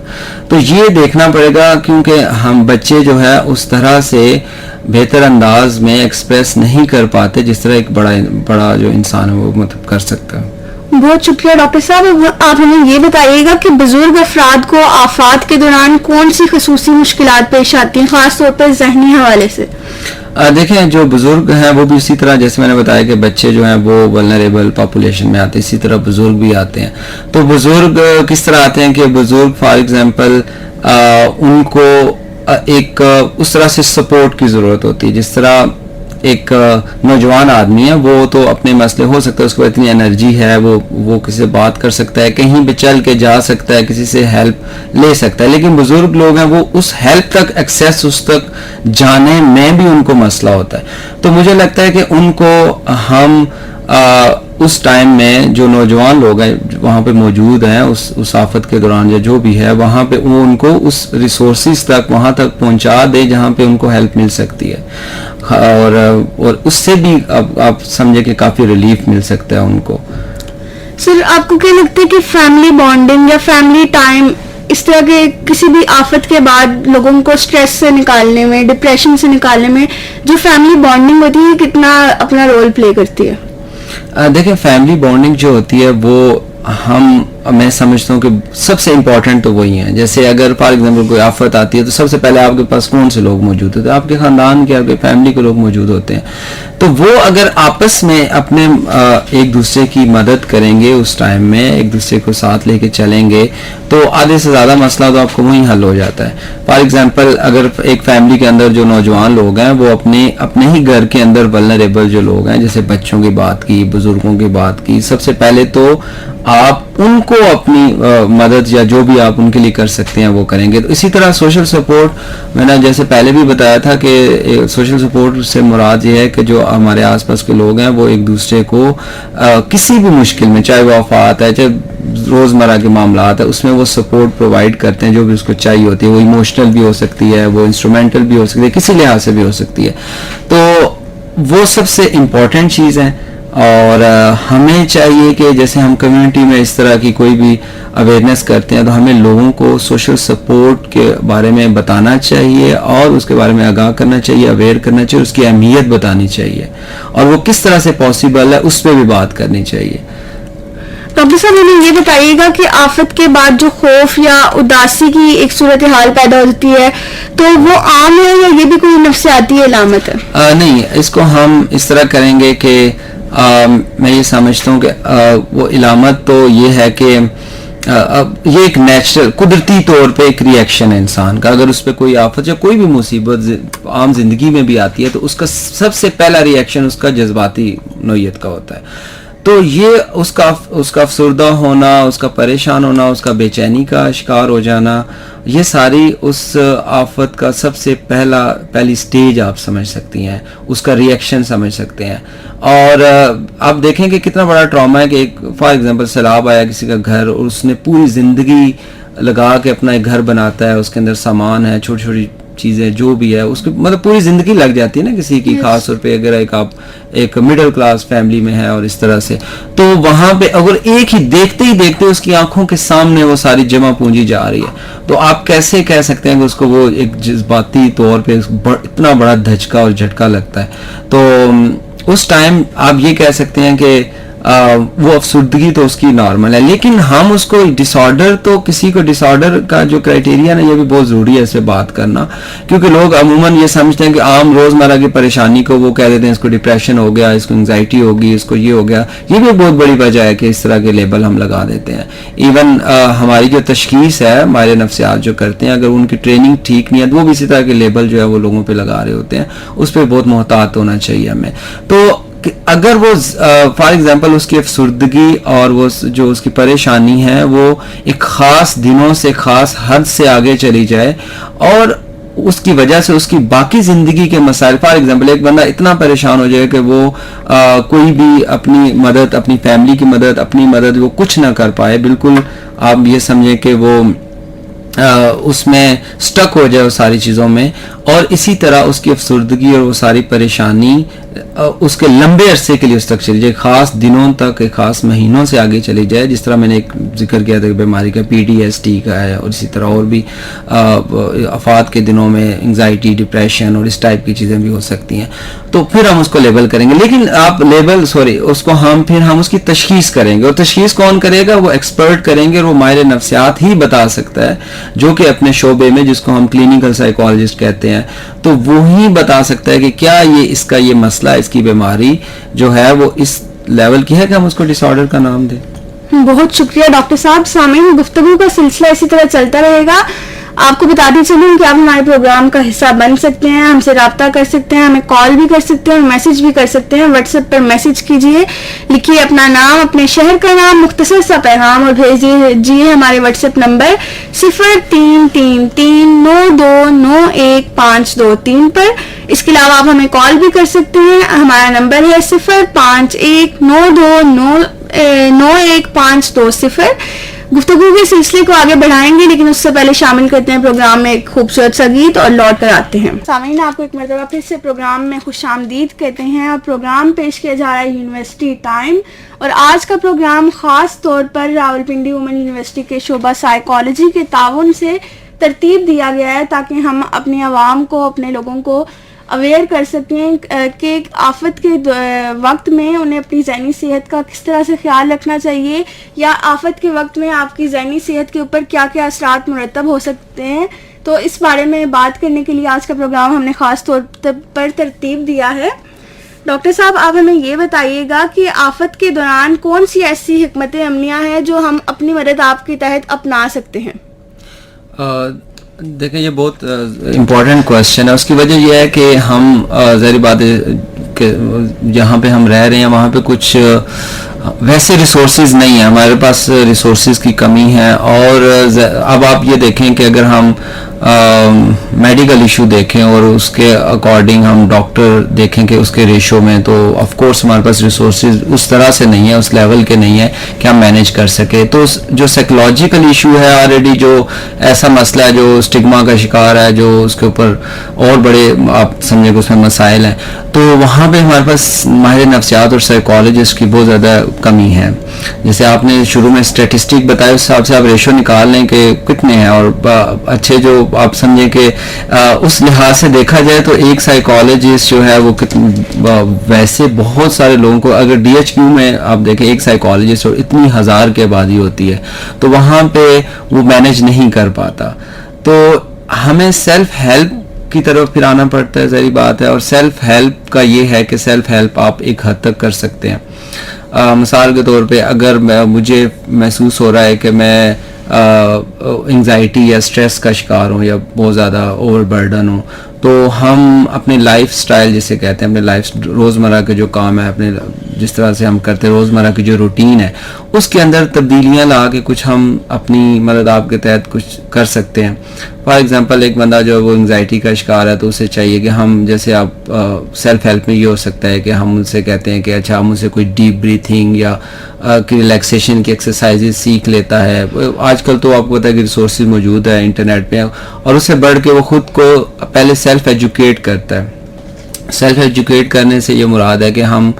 تو یہ دیکھنا پڑے گا, کیونکہ ہم بچے جو ہے اس طرح سے بہتر انداز میں ایکسپریس نہیں کر پاتے جس طرح ایک بڑا جو انسان ہے وہ مطلب کر سکتا ہے. بہت شکریہ ڈاکٹر صاحب. آپ ہمیں یہ بتائیے گا کہ بزرگ افراد کو آفات کے دوران کون سی خصوصی مشکلات پیش آتی ہیں, خاص طور پر ذہنی حوالے سے؟ دیکھیں, جو بزرگ ہیں وہ بھی اسی طرح, جیسے میں نے بتایا کہ بچے جو ہیں وہ ولنریبل پاپولیشن میں آتے ہیں, اسی طرح بزرگ بھی آتے ہیں. تو بزرگ کس طرح آتے ہیں کہ بزرگ فار ایگزامپل ان کو ایک اس طرح سے سپورٹ کی ضرورت ہوتی ہے, جس طرح ایک نوجوان آدمی ہے وہ تو اپنے مسئلے ہو سکتا ہے اس کو اتنی انرجی ہے وہ کسی سے بات کر سکتا ہے, کہیں بھی چل کے جا سکتا ہے, کسی سے ہیلپ لے سکتا ہے, لیکن بزرگ لوگ ہیں وہ اس ہیلپ تک ایکسیس اس تک جانے میں بھی ان کو مسئلہ ہوتا ہے. تو مجھے لگتا ہے کہ ان کو ہم اس ٹائم میں جو نوجوان لوگ ہیں وہاں پہ موجود ہیں اس آفت کے دوران یا جو بھی ہے وہاں پہ وہ ان کو اس ریسورسز تک وہاں تک پہنچا دے جہاں پہ ان کو ہیلپ مل سکتی ہے, اور اس سے بھی آپ سمجھے کہ کافی ریلیف مل سکتا ہے ان کو. سر آپ کو کیا لگتا ہے کہ فیملی بانڈنگ یا فیملی ٹائم اس طرح کے کسی بھی آفت کے بعد لوگوں کو اسٹریس سے نکالنے میں, ڈپریشن سے نکالنے میں جو فیملی بانڈنگ ہوتی ہے کتنا اپنا رول پلے کرتی ہے؟ دیکھیں فیملی بانڈنگ جو ہوتی ہے وہ میں سمجھتا ہوں کہ سب سے امپورٹنٹ تو وہی ہیں. جیسے اگر فار ایگزامپل کوئی آفت آتی ہے تو سب سے پہلے آپ کے پاس کون سے لوگ موجود ہوتے ہیں؟ آپ کے خاندان کے, آپ کے فیملی کے لوگ موجود ہوتے ہیں. تو وہ اگر آپس میں اپنے ایک دوسرے کی مدد کریں گے اس ٹائم میں, ایک دوسرے کو ساتھ لے کے چلیں گے تو آدھے سے زیادہ مسئلہ تو آپ کو وہیں حل ہو جاتا ہے. فار ایگزامپل اگر ایک فیملی کے اندر جو نوجوان لوگ ہیں وہ اپنے ہی گھر کے اندر ولنریبل جو لوگ ہیں, جیسے بچوں کی بات کی, بزرگوں کی بات کی, سب سے پہلے تو آپ ان کو اپنی مدد یا جو بھی آپ ان کے لیے کر سکتے ہیں وہ کریں گے. تو اسی طرح سوشل سپورٹ میں نے جیسے پہلے بھی بتایا تھا کہ سوشل سپورٹ سے مراد یہ ہے کہ جو ہمارے آس پاس کے لوگ ہیں وہ ایک دوسرے کو کسی بھی مشکل میں, چاہے وہ آفات ہے, چاہے روزمرہ کے معاملات ہیں, اس میں وہ سپورٹ پرووائڈ کرتے ہیں جو بھی اس کو چاہیے ہوتی ہے. وہ ایموشنل بھی ہو سکتی ہے, وہ انسٹرومنٹل بھی ہو سکتی ہے, کسی لحاظ سے بھی ہو سکتی ہے. تو وہ سب سے امپورٹنٹ چیز ہے. اور ہمیں چاہیے کہ جیسے ہم کمیونٹی میں اس طرح کی کوئی بھی اویئرنیس کرتے ہیں تو ہمیں لوگوں کو سوشل سپورٹ کے بارے میں بتانا چاہیے اور اس کے بارے میں آگاہ کرنا چاہیے, اویئر کرنا چاہیے, اس کی اہمیت بتانی چاہیے اور وہ کس طرح سے پاسبل ہے اس پہ بھی بات کرنی چاہیے. ڈاکٹر صاحب ہمیں یہ بتائیے گا کہ آفت کے بعد جو خوف یا اداسی کی ایک صورتحال پیدا ہوتی ہے تو وہ عام ہے یا یہ بھی کوئی نفسیاتی علامت ہے؟ نہیں, اس کو ہم اس طرح کریں گے کہ میں یہ سمجھتا ہوں کہ وہ علامت تو یہ ہے کہ یہ ایک نیچرل قدرتی طور پہ ایک ری ایکشن ہے انسان کا. اگر اس پہ کوئی آفت یا کوئی بھی مصیبت عام زندگی میں بھی آتی ہے تو اس کا سب سے پہلا ری ایکشن اس کا جذباتی نوعیت کا ہوتا ہے. تو یہ اس کا افسردہ ہونا, اس کا پریشان ہونا, اس کا بے چینی کا شکار ہو جانا, یہ ساری اس آفت کا سب سے پہلی سٹیج آپ سمجھ سکتی ہیں, اس کا ری ایکشن سمجھ سکتے ہیں. اور آپ دیکھیں کہ کتنا بڑا ٹراما ہے کہ ایک فار ایگزامپل سیلاب آیا کسی کا گھر اور اس نے پوری زندگی لگا کے اپنا ایک گھر بناتا ہے, اس کے اندر سامان ہے, چھوٹی چھوٹی چیزیں جو بھی ہے, اس کی مطلب پوری زندگی لگ جاتی ہے نا کسی کی, خاص طور پہ اگر آپ ایک مڈل کلاس فیملی میں ہے اور اس طرح سے. تو وہاں پہ اگر ایک ہی دیکھتے اس کی آنکھوں کے سامنے وہ ساری جمع پونجی جا رہی ہے تو آپ کیسے کہہ سکتے ہیں کہ اس کو وہ ایک جذباتی طور پہ اتنا بڑا دھچکا اور جھٹکا لگتا ہے. تو اس ٹائم آپ یہ کہہ سکتے ہیں کہ وہ افسردگی تو اس کی نارمل ہے, لیکن ہم اس کو ڈس آرڈر, تو کسی کو ڈس آرڈر کا جو کرائٹیریا نا یہ بھی بہت ضروری ہے اس سے بات کرنا, کیونکہ لوگ عموماً یہ سمجھتے ہیں کہ عام روزمرہ کی پریشانی کو وہ کہہ دیتے ہیں اس کو ڈپریشن ہو گیا, اس کو انگزائٹی ہوگی, اس کو یہ ہو گیا. یہ بھی بہت بڑی وجہ ہے کہ اس طرح کے لیبل ہم لگا دیتے ہیں. ایون ہماری جو تشخیص ہے ہمارے نفسیات جو کرتے ہیں, اگر ان کی ٹریننگ ٹھیک نہیں ہے تو وہ بھی اسی طرح کے لیبل جو ہے وہ لوگوں پہ لگا رہے ہوتے ہیں. اس پہ بہت محتاط ہونا چاہیے ہمیں. تو اگر وہ فار ایگزامپل اس کی افسردگی اور وہ جو اس کی پریشانی ہے وہ ایک خاص دنوں سے خاص حد سے آگے چلی جائے اور اس کی وجہ سے اس کی باقی زندگی کے مسائل, فار ایگزامپل ایک بندہ اتنا پریشان ہو جائے کہ وہ کوئی بھی اپنی مدد, اپنی فیملی کی مدد, اپنی مدد وہ کچھ نہ کر پائے, بالکل آپ یہ سمجھیں کہ وہ اس میں سٹک ہو جائے وہ ساری چیزوں میں, اور اسی طرح اس کی افسردگی اور وہ ساری پریشانی اس کے لمبے عرصے کے لیے اس تک چلی جائے, خاص دنوں تک, خاص مہینوں سے آگے چلی جائے. جس طرح میں نے ایک ذکر کیا تھا کہ بیماری کا PTSD کا ہے, اور اسی طرح اور بھی آفات کے دنوں میں انگزائٹی, ڈپریشن اور اس ٹائپ کی چیزیں بھی ہو سکتی ہیں. تو پھر ہم اس کو لیبل کریں گے, لیکن آپ اس کو ہم اس کی تشخیص کریں گے, اور تشخیص کون کرے گا؟ وہ ایکسپرٹ کریں گے, اور وہ ماہر نفسیات ہی بتا سکتا ہے جو کہ اپنے شعبے میں, جس کو ہم کلینیکل سائیکالوجسٹ کہتے ہیں, تو وہی بتا سکتا ہے کہ کیا اس کا یہ مسئلہ, اس کی بیماری جو ہے وہ اس لیول کی ہے کہ ہم اس کو ڈس آرڈر کا نام دیں. بہت شکریہ ڈاکٹر صاحب. سامعین, گفتگو کا سلسلہ اسی طرح چلتا رہے گا. آپ کو بتاتی چلوں کہ آپ ہمارے پروگرام کا حصہ بن سکتے ہیں, ہم سے رابطہ کر سکتے ہیں, ہمیں کال بھی کر سکتے ہیں, میسج بھی کر سکتے ہیں. واٹس ایپ پر میسج کیجئے, لکھیے اپنا نام, اپنے شہر کا نام, مختصر سا پیغام اور بھیج دیجیے ہمارے واٹس ایپ نمبر 0333929153 پر. اس کے علاوہ آپ ہمیں کال بھی کر سکتے ہیں. ہمارا نمبر ہے 0519299150. گفتگو کے سلسلے کو آگے بڑھائیں گے, لیکن اس سے پہلے شامل کرتے ہیں پروگرام میں ایک خوبصورت سا گیت اور لوٹ کر آتے ہیں. سامعین, آپ کو ایک مرتبہ پھر سے پروگرام میں خوش آمدید کہتے ہیں. اور پروگرام پیش کیا جا رہا ہے یونیورسٹی ٹائم, اور آج کا پروگرام خاص طور پر راولپنڈی وومن یونیورسٹی کے شعبہ سائیکالوجی کے تعاون سے ترتیب دیا گیا ہے تاکہ ہم اپنی عوام کو, اپنے لوگوں کو اویئر کر سکیں کہ آفت کے وقت میں انہیں اپنی ذہنی صحت کا کس طرح سے خیال رکھنا چاہیے, یا آفت کے وقت میں آپ کی ذہنی صحت کے اوپر کیا کیا اثرات مرتب ہو سکتے ہیں. تو اس بارے میں بات کرنے کے لیے آج کا پروگرام ہم نے خاص طور پر ترتیب دیا ہے. ڈاکٹر صاحب, آپ ہمیں یہ بتائیے گا کہ آفت کے دوران کون سی ایسی حکمت عملیاں ہیں جو ہم اپنی مدد آپ کے تحت اپنا سکتے ہیں؟ دیکھیں, یہ بہت امپورٹنٹ کویشچن ہے. اس کی وجہ یہ ہے کہ ہم ظاہر بات ہے کہ جہاں پہ ہم رہ رہے ہیں وہاں پہ کچھ ویسے ریسورسز نہیں ہیں, ہمارے پاس ریسورسز کی کمی ہے. اور اب آپ یہ دیکھیں کہ اگر ہم میڈیکل ایشو دیکھیں اور اس کے اکارڈنگ ہم ڈاکٹر دیکھیں کہ اس کے ریشو میں, تو آف کورس ہمارے پاس ریسورسز اس طرح سے نہیں ہے, اس لیول کے نہیں ہے کہ ہم مینیج کر سکے. تو جو سائیکولوجیکل ایشو ہے آلریڈی, جو ایسا مسئلہ ہے جو اسٹگما کا شکار ہے, جو اس کے اوپر اور بڑے آپ سمجھے کہ اس میں مسائل ہیں, تو وہاں پہ ہمارے پاس ماہر نفسیات اور سائیکالوجسٹ کی بہت زیادہ کمی ہے. جیسے آپ نے شروع میں اسٹیٹسٹک بتایا, اس حساب سے آپ ریشو نکال لیں کہ کتنے ہیں, اور اچھے جو آپ سمجھیں کہ اس لحاظ سے دیکھا جائے تو ایک سائیکالوجسٹ جو ہے وہ ویسے بہت سارے لوگوں کو, اگر ڈی ایچ کیو میں آپ دیکھیں ایک سائیکالوجسٹ اور اتنی ہزار کی آبادی ہوتی ہے, تو وہاں پہ وہ مینیج نہیں کر پاتا. تو ہمیں سیلف ہیلپ کی طرف پھر آنا پڑتا ہے, ظاہری بات ہے. اور سیلف ہیلپ کا یہ ہے کہ سیلف ہیلپ آپ ایک حد تک کر سکتے ہیں. مثال کے طور پہ اگر مجھے محسوس ہو رہا ہے کہ میں انگزائٹی یا سٹریس کا شکار ہوں یا بہت زیادہ اوور برڈن ہوں, تو ہم اپنے لائف سٹائل جسے کہتے ہیں, اپنے لائف روزمرہ کے جو کام ہے, اپنے جس طرح سے ہم کرتے ہیں روزمرہ کی جو روٹین ہے, اس کے اندر تبدیلیاں لا کے کچھ ہم اپنی مدد آپ کے تحت کچھ کر سکتے ہیں. فار ایگزامپل, ایک بندہ جو وہ انگزائٹی کا شکار ہے, تو اسے چاہیے کہ ہم, جیسے آپ سیلف ہیلپ میں یہ ہو سکتا ہے کہ ہم ان سے کہتے ہیں کہ اچھا ہم ان سے کوئی ڈیپ بریتھنگ یا ریلیکسیشن کی ایکسرسائزز سیکھ لیتا ہے. آج کل تو آپ کو پتا ہے کہ ریسورسز موجود ہے انٹرنیٹ پہ, اور اس سے بڑھ کے وہ خود کو پہلے سیلف ایجوکیٹ کرتا ہے. سیلف ایجوکیٹ کرنے سے یہ مراد ہے کہ ہم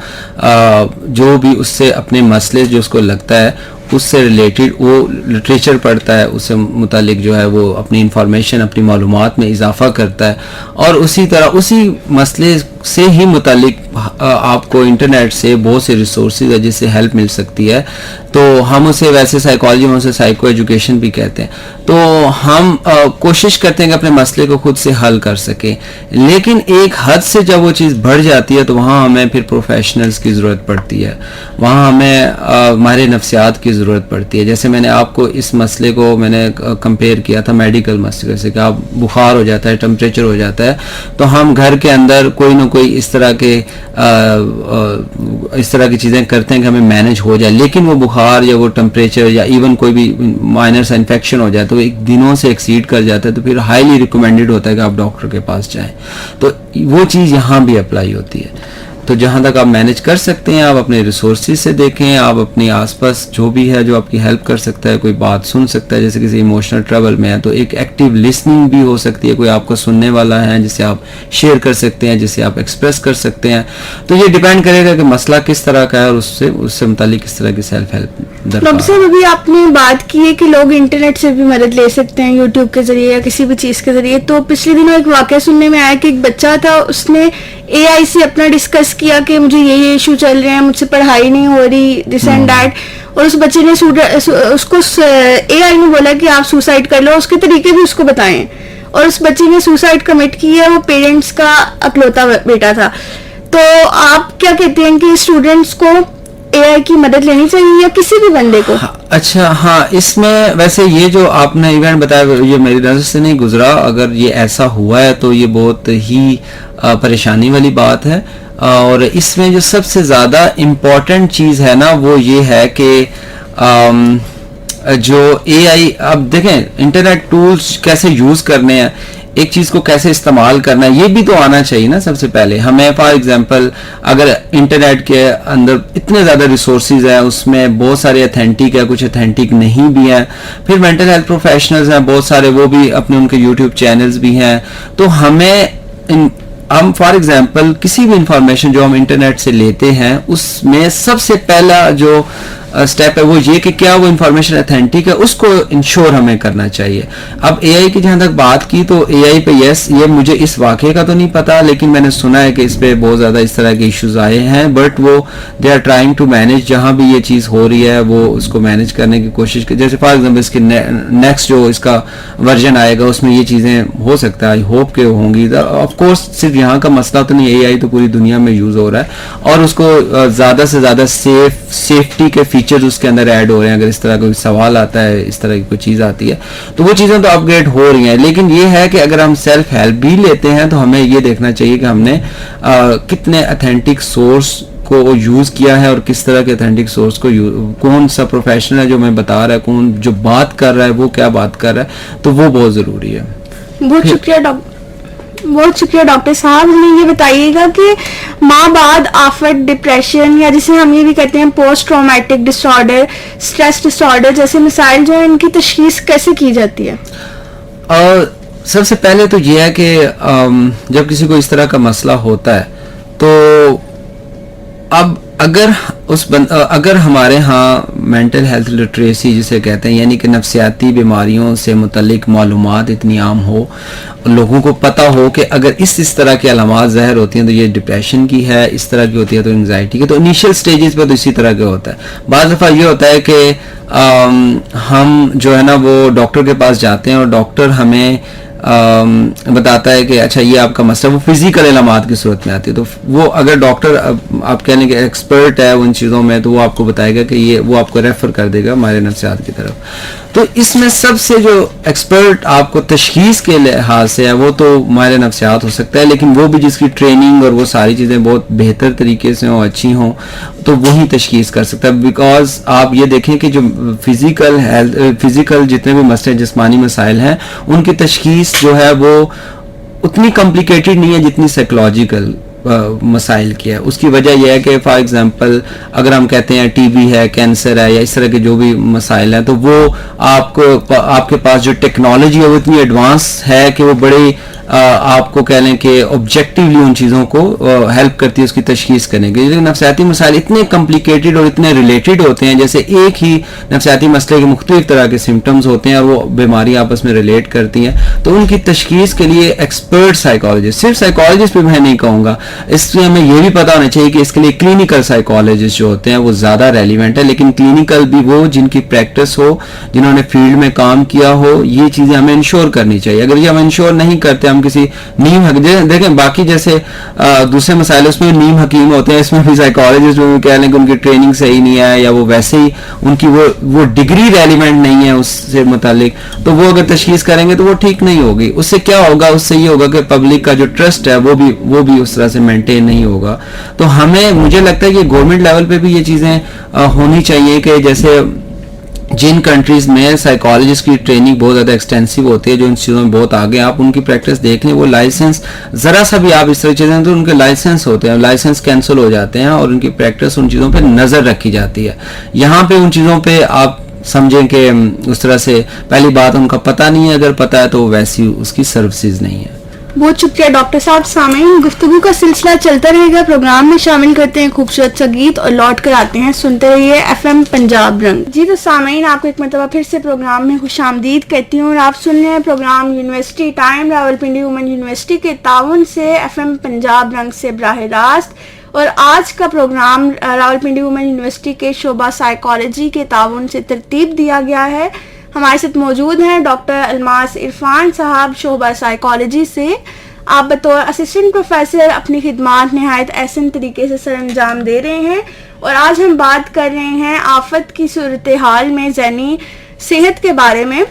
جو بھی اس سے اپنے مسئلے جو اس کو لگتا ہے اس سے ریلیٹڈ وہ لٹریچر پڑھتا ہے, اس سے متعلق جو ہے وہ اپنی انفارمیشن, اپنی معلومات میں اضافہ کرتا ہے, اور اسی طرح اسی مسئلے سے ہی متعلق آپ کو انٹرنیٹ سے بہت سے ریسورسز ہے جس سے ہیلپ مل سکتی ہے. تو ہم اسے ویسے سائیکالوجی میں اسے سائیکو ایجوکیشن بھی کہتے ہیں. تو ہم کوشش کرتے ہیں کہ اپنے مسئلے کو خود سے حل کر سکیں, لیکن ایک حد سے جب وہ چیز بڑھ جاتی ہے تو وہاں ہمیں پھر پروفیشنلز کی ضرورت پڑتی ہے, وہاں ہمیں ماہر نفسیات کی ضرورت پڑتی ہے. جیسے میں نے آپ کو اس مسئلے کو میں نے کمپیئر کیا تھا میڈیکل مسئلے سے, کہ آپ بخار ہو جاتا ہے, ٹمپریچر ہو جاتا ہے, تو ہم گھر کے اندر کوئی نہ کوئی اس طرح کی چیزیں کرتے ہیں کہ ہمیں مینیج ہو جائے, لیکن وہ بخار یا وہ ٹمپریچر یا ایون کوئی بھی مائنر سا انفیکشن ہو جائے تو ایک دنوں سے ایکسیڈ کر جاتا ہے, تو پھر ہائیلی ریکمینڈڈ ہوتا ہے کہ آپ ڈاکٹر کے پاس جائیں. تو وہ چیز یہاں بھی اپلائی ہوتی ہے. تو جہاں تک آپ مینیج کر سکتے ہیں, آپ اپنے ریسورسز سے دیکھیں, آپ اپنی آس پاس جو بھی ہے جو آپ کی ہیلپ کر سکتا ہے, کوئی بات سن سکتا ہے, جیسے کسی ایموشنل ٹربل میں ہے تو ایک ایکٹیو لسننگ بھی ہو سکتی ہے, کوئی آپ کو سننے والا ہے جسے آپ شیئر کر سکتے ہیں, جسے آپ ایکسپریس کر سکتے ہیں. تو یہ ڈیپینڈ کرے گا کہ مسئلہ کس طرح کا ہے اور اس سے متعلق کس طرح کی سیلف ہیلپ. ڈاکٹر صاحب, ابھی آپ نے بات کی ہے کہ لوگ انٹرنیٹ سے بھی مدد لے سکتے ہیں, یوٹیوب کے ذریعے یا کسی بھی چیز کے ذریعے. تو پچھلے دنوں ایک واقعہ سننے میں آیا کہ ایک بچہ تھا, اس نے اے آئی سے اپنا ڈسکس کیا کہ مجھے یہ ایشو چل رہے ہیں, مجھ سے پڑھائی نہیں ہو رہی, دس اینڈ دیٹ, اور اس بچے نے اس کو اے آئی نے بولا کہ آپ سوسائڈ کر لو, اس کے طریقے بھی اس کو بتائیں, اور اس بچے نے سوسائڈ کمٹ کی ہے. وہ پیرنٹس کا اکلوتا بیٹا تھا. تو آپ کیا کہتے ہیں کہ اسٹوڈنٹس کو اے آئی کی مدد لینی چاہیے یا کسی بھی بندے کو؟ اچھا ہاں، اس میں ویسے یہ جو آپ نے ایونٹ بتایا یہ میری نظر سے نہیں گزرا. اگر یہ ایسا ہوا ہے تو یہ بہت ہی پریشانی والی بات ہے. اور اس میں جو سب سے زیادہ امپورٹنٹ چیز ہے نا وہ یہ ہے کہ جو اے آئی، اب دیکھیں انٹرنیٹ ٹولز کیسے یوز کرنے ہیں، ایک چیز کو کیسے استعمال کرنا ہے، یہ بھی تو آنا چاہیے نا. سب سے پہلے ہمیں فار ایگزامپل اگر انٹرنیٹ کے اندر اتنے زیادہ ریسورسز ہیں، اس میں بہت سارے اتھینٹک ہے، کچھ اتھینٹک نہیں بھی ہیں. پھر مینٹل ہیلتھ پروفیشنلز ہیں بہت سارے، وہ بھی اپنے ان کے یوٹیوب چینلز بھی ہیں. تو ہم فار ایگزامپل کسی بھی انفارمیشن جو ہم انٹرنیٹ سے لیتے ہیں اس میں سب سے پہلا جو اسٹیپ ہے وہ یہ کہ کیا وہ انفارمیشن اتھینٹک ہے، اس کو انشور ہمیں کرنا چاہیے. اب اے آئی کی جہاں تک بات کی تو اے آئی پہ یس، یہ مجھے اس واقعے کا تو نہیں پتا لیکن میں نے سنا ہے کہ اس پہ بہت زیادہ اس طرح کے ایشوز آئے ہیں. بٹ وہ they are trying to manage, جہاں بھی یہ چیز ہو رہی ہے وہ اس کو مینیج کرنے کی کوشش کی. جیسے فار ایگزامپل اس کے نیکسٹ جو اس کا ورژن آئے گا اس میں یہ چیزیں ہو سکتا ہے، آئی ہوپ کہ ہوں گی. آف کورس صرف یہاں کا مسئلہ تو نہیں، اے آئی تو پوری دنیا میں یوز ہو رہا ہے اور اس کو زیادہ سے زیادہ سیفٹی کے فیچرز اس کے اندر ایڈ ہو رہے ہیں. اگر اس طرح کوئی سوال آتا ہے، اس طرح کی کوئی چیز آتی ہے تو وہ چیزیں تو اپ گریڈ ہو رہی ہیں. لیکن یہ ہے کہ اگر ہم سیلف ہیلپ بھی لیتے ہیں تو ہمیں یہ دیکھنا چاہیے کہ ہم نے کتنے اتھینٹک سورس کو یوز کیا ہے اور کس طرح کے اتھینٹک سورس کو کون سا پروفیشنل ہے جو میں بتا رہا ہے، کون جو بات کر رہا ہے وہ کیا بات کر رہا ہے، تو وہ بہت ضروری ہے. بہت شکریہ ڈاکٹر صاحب. ہمیں یہ بتائیے گا کہ ماں بعد آفت، ڈپریشن یا جسے ہم یہ بھی کہتے ہیں پوسٹ ٹرامیٹک ڈس آرڈر، اسٹریس ڈس آرڈر جیسے مسائل جو ہیں ان کی تشخیص کیسے کی جاتی ہے؟ سب سے پہلے تو یہ ہے کہ جب کسی کو اس طرح کا مسئلہ ہوتا ہے تو اب اگر ہمارے ہاں مینٹل ہیلتھ لٹریسی جسے کہتے ہیں، یعنی کہ نفسیاتی بیماریوں سے متعلق معلومات اتنی عام ہو، لوگوں کو پتہ ہو کہ اگر اس طرح کی علامات ظاہر ہوتی ہیں تو یہ ڈپریشن کی ہے، اس طرح کی ہوتی ہے تو انگزائٹی کی، تو انیشیل سٹیجز پہ تو اسی طرح کا ہوتا ہے. بعض دفعہ یہ ہوتا ہے کہ ہم جو ہے نا وہ ڈاکٹر کے پاس جاتے ہیں اور ڈاکٹر ہمیں بتاتا ہے کہ اچھا یہ آپ کا مسئلہ، وہ فزیکل علامات کی صورت میں آتی ہے. تو وہ اگر ڈاکٹر آپ کہہ لیں کہ ایکسپرٹ ہے ان چیزوں میں تو وہ آپ کو بتائے گا کہ یہ، وہ آپ کو ریفر کر دے گا ہمارے نفسیات کی طرف. تو اس میں سب سے جو ایکسپرٹ آپ کو تشخیص کے لحاظ سے ہے وہ تو ماہر نفسیات ہو سکتا ہے، لیکن وہ بھی جس کی ٹریننگ اور وہ ساری چیزیں بہت بہتر طریقے سے ہوں، اچھی ہوں، تو وہی تشخیص کر سکتا ہے. بیکاز آپ یہ دیکھیں کہ جو فزیکل جتنے بھی مسئلے جسمانی مسائل ہیں ان کی تشخیص جو ہے وہ اتنی کمپلیکیٹڈ نہیں ہے جتنی سائیکولوجیکل مسائل کی ہے. اس کی وجہ یہ ہے کہ فار ایگزامپل اگر ہم کہتے ہیں ٹی بی ہے، کینسر ہے یا اس طرح کے جو بھی مسائل ہیں تو وہ آپ کے پاس جو ٹیکنالوجی ہے وہ اتنی ایڈوانس ہے کہ وہ بڑی آپ کو کہہ لیں کہ آبجیکٹیولی ان چیزوں کو ہیلپ کرتی ہے اس کی تشخیص کرنے کے. لیکن نفسیاتی مسائل اتنے کمپلیکیٹڈ اور اتنے ریلیٹڈ ہوتے ہیں، جیسے ایک ہی نفسیاتی مسئلے کے مختلف طرح کے سمٹمز ہوتے ہیں اور وہ بیماری آپس میں ریلیٹ کرتی ہیں، تو ان کی تشخیص کے لیے ایکسپرٹ سائیکالوجسٹ، صرف سائیکالوجسٹ بھی میں نہیں کہوں گا، اس لیے ہمیں یہ بھی پتا ہونا چاہیے کہ اس کے لیے کلینکل سائیکالوجسٹ جو ہوتے ہیں وہ زیادہ ریلیونٹ ہے. لیکن کلینکل بھی وہ جن کی پریکٹس ہو، جنہوں نے فیلڈ میں کام کیا ہو، یہ چیزیں ہمیں انشور کرنی چاہیے. اگر یہ ہم انشور نہیں کرتے، ہم کسی دیکھیں باقی جیسے دوسرے مسائل اس میں نیم حکیم ہوتے ہیں، اس میں بھی سائیکالوجسٹ بھی کہہ لیں کہ ان کی ٹریننگ صحیح نہیں ہے یا وہ ویسے ہی ان کی وہ ڈگری ریلیونٹ نہیں ہے اس سے متعلق، تو وہ اگر تشخیص کریں گے تو وہ ٹھیک نہیں ہوگی. اس سے کیا ہوگا؟ اس سے یہ ہوگا کہ پبلک کا جو ٹرسٹ ہے وہ بھی اس طرح سے مینٹین نہیں ہوگا. تو مجھے لگتا ہے کہ گورنمنٹ لیول پہ بھی یہ چیزیں ہونی چاہیے کہ جیسے جن کنٹریز میں سائیکالوجسٹ کی ٹریننگ بہت زیادہ ایکسٹینسو ہوتی ہے، جو ان چیزوں میں بہت آگے، آپ ان کی پریکٹس دیکھ لیں، وہ لائسنس ذرا سا بھی آپ اس طرح چیزیں تو ان کے لائسنس ہوتے ہیں، لائسنس کینسل ہو جاتے ہیں اور ان کی پریکٹس ان چیزوں پہ نظر رکھی جاتی ہے. یہاں پہ ان چیزوں پہ آپ سمجھیں کہ اس طرح سے پہلی بات ان کا پتہ نہیں ہے، اگر پتہ ہے تو ویسی اس کی سروسز نہیں ہے. بہت شکریہ ڈاکٹر صاحب. سامعین، گفتگو کا سلسلہ چلتا رہے گا، پروگرام میں شامل کرتے ہیں خوبصورت سا گیت اور لوٹ کر آتے ہیں. سنتے رہیے FM پنجاب رنگ. جی تو سامعین، آپ کو ایک مرتبہ پھر سے پروگرام میں خوش آمدید کہتی ہوں اور آپ سن رہے ہیں programme university time Rawalpindi women university کے تعاون سے FM پنجاب رنگ سے براہ راست. اور آج کا پروگرام راولپنڈی وومن یونیورسٹی کے شعبہ سائیکالوجی کے تعاون سے ترتیب دیا گیا ہے. ہمارے ساتھ موجود ہیں ڈاکٹر الماس عرفان صاحب شعبہ سائیکالوجی سے. آپ بطور اسسٹنٹ پروفیسر اپنی خدمات نہایت احسن طریقے سے سر انجام دے رہے ہیں، اور آج ہم بات کر رہے ہیں آفت کی صورتحال میں ذہنی صحت کے بارے میں.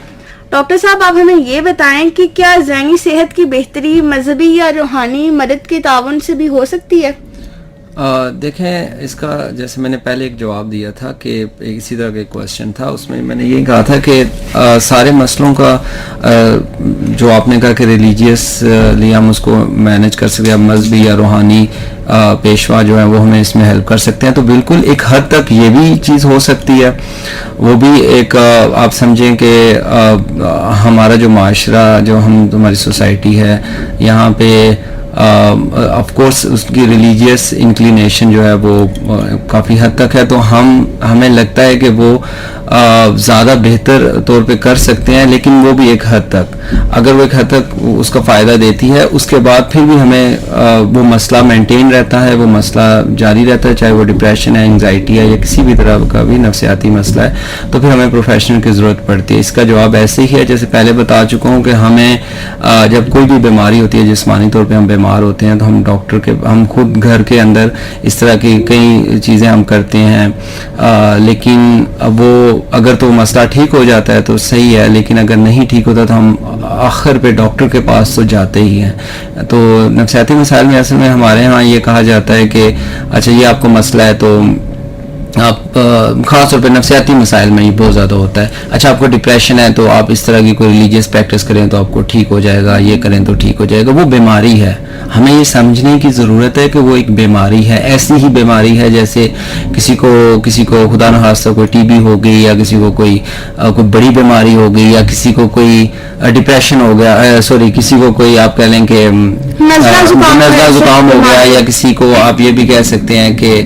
ڈاکٹر صاحب، آپ ہمیں یہ بتائیں کہ کیا ذہنی صحت کی بہتری مذہبی یا روحانی مدد کے تعاون سے بھی ہو سکتی ہے؟ دیکھیں، اس کا جیسے میں نے پہلے ایک جواب دیا تھا کہ اسی طرح کا ایک کویسچن تھا، اس میں نے یہ کہا تھا کہ سارے مسئلوں کا جو آپ نے کہا کہ ریلیجیسلی ہم اس کو مینیج کر سکتے ہیں، مذہبی یا روحانی پیشوا جو ہیں وہ ہمیں اس میں ہیلپ کر سکتے ہیں، تو بالکل ایک حد تک یہ بھی چیز ہو سکتی ہے. وہ بھی ایک آپ سمجھیں کہ ہمارا جو معاشرہ، جو ہماری سوسائٹی ہے، یہاں پہ آف کورس اس کی ریلیجیس انکلینیشن جو ہے وہ کافی حد تک ہے، تو ہمیں لگتا ہے کہ وہ زیادہ بہتر طور پہ کر سکتے ہیں، لیکن وہ بھی ایک حد تک، اگر وہ ایک حد تک اس کا فائدہ دیتی ہے، اس کے بعد پھر بھی ہمیں وہ مسئلہ مینٹین رہتا ہے، وہ مسئلہ جاری رہتا ہے، چاہے وہ ڈپریشن ہے، انگزائٹی ہے، یا کسی بھی طرح کا بھی نفسیاتی مسئلہ ہے، تو پھر ہمیں پروفیشنل کی ضرورت پڑتی ہے. اس کا جواب ایسے ہی ہے جیسے پہلے بتا چکا ہوں کہ ہمیں جب کوئی بھی بیماری ہوتی ہے، جسمانی طور پہ ہم بیمار ہوتے ہیں، تو ہم خود گھر کے اندر اس طرح کی کئی چیزیں ہم کرتے ہیں، لیکن وہ اگر تو مسئلہ ٹھیک ہو جاتا ہے تو صحیح ہے، لیکن اگر نہیں ٹھیک ہوتا تو ہم آخر پہ ڈاکٹر کے پاس تو جاتے ہی ہیں. تو نفسیاتی مسائل میں اصل میں ہمارے ہاں یہ کہا جاتا ہے کہ اچھا یہ آپ کو مسئلہ ہے، تو آپ خاص طور پہ نفسیاتی مسائل میں یہ بہت زیادہ ہوتا ہے. اچھا آپ کو ڈپریشن ہے تو آپ اس طرح کی کوئی ریلیجیس پریکٹس کریں تو آپ کو ٹھیک ہو جائے گا، یہ کریں تو ٹھیک ہو جائے گا. وہ بیماری ہے، ہمیں یہ سمجھنے کی ضرورت ہے کہ وہ ایک بیماری ہے، ایسی ہی بیماری ہے جیسے کسی کو خدا نخواستہ کوئی ٹی بی ہو گئی، یا کسی کو کوئی بڑی بیماری ہو گئی، یا کسی کو کوئی ڈپریشن ہو گیا، کسی کو کوئی آپ کہہ لیں کہ نزلہ زکام ہو گیا، یا کسی کو آپ یہ بھی کہہ سکتے ہیں کہ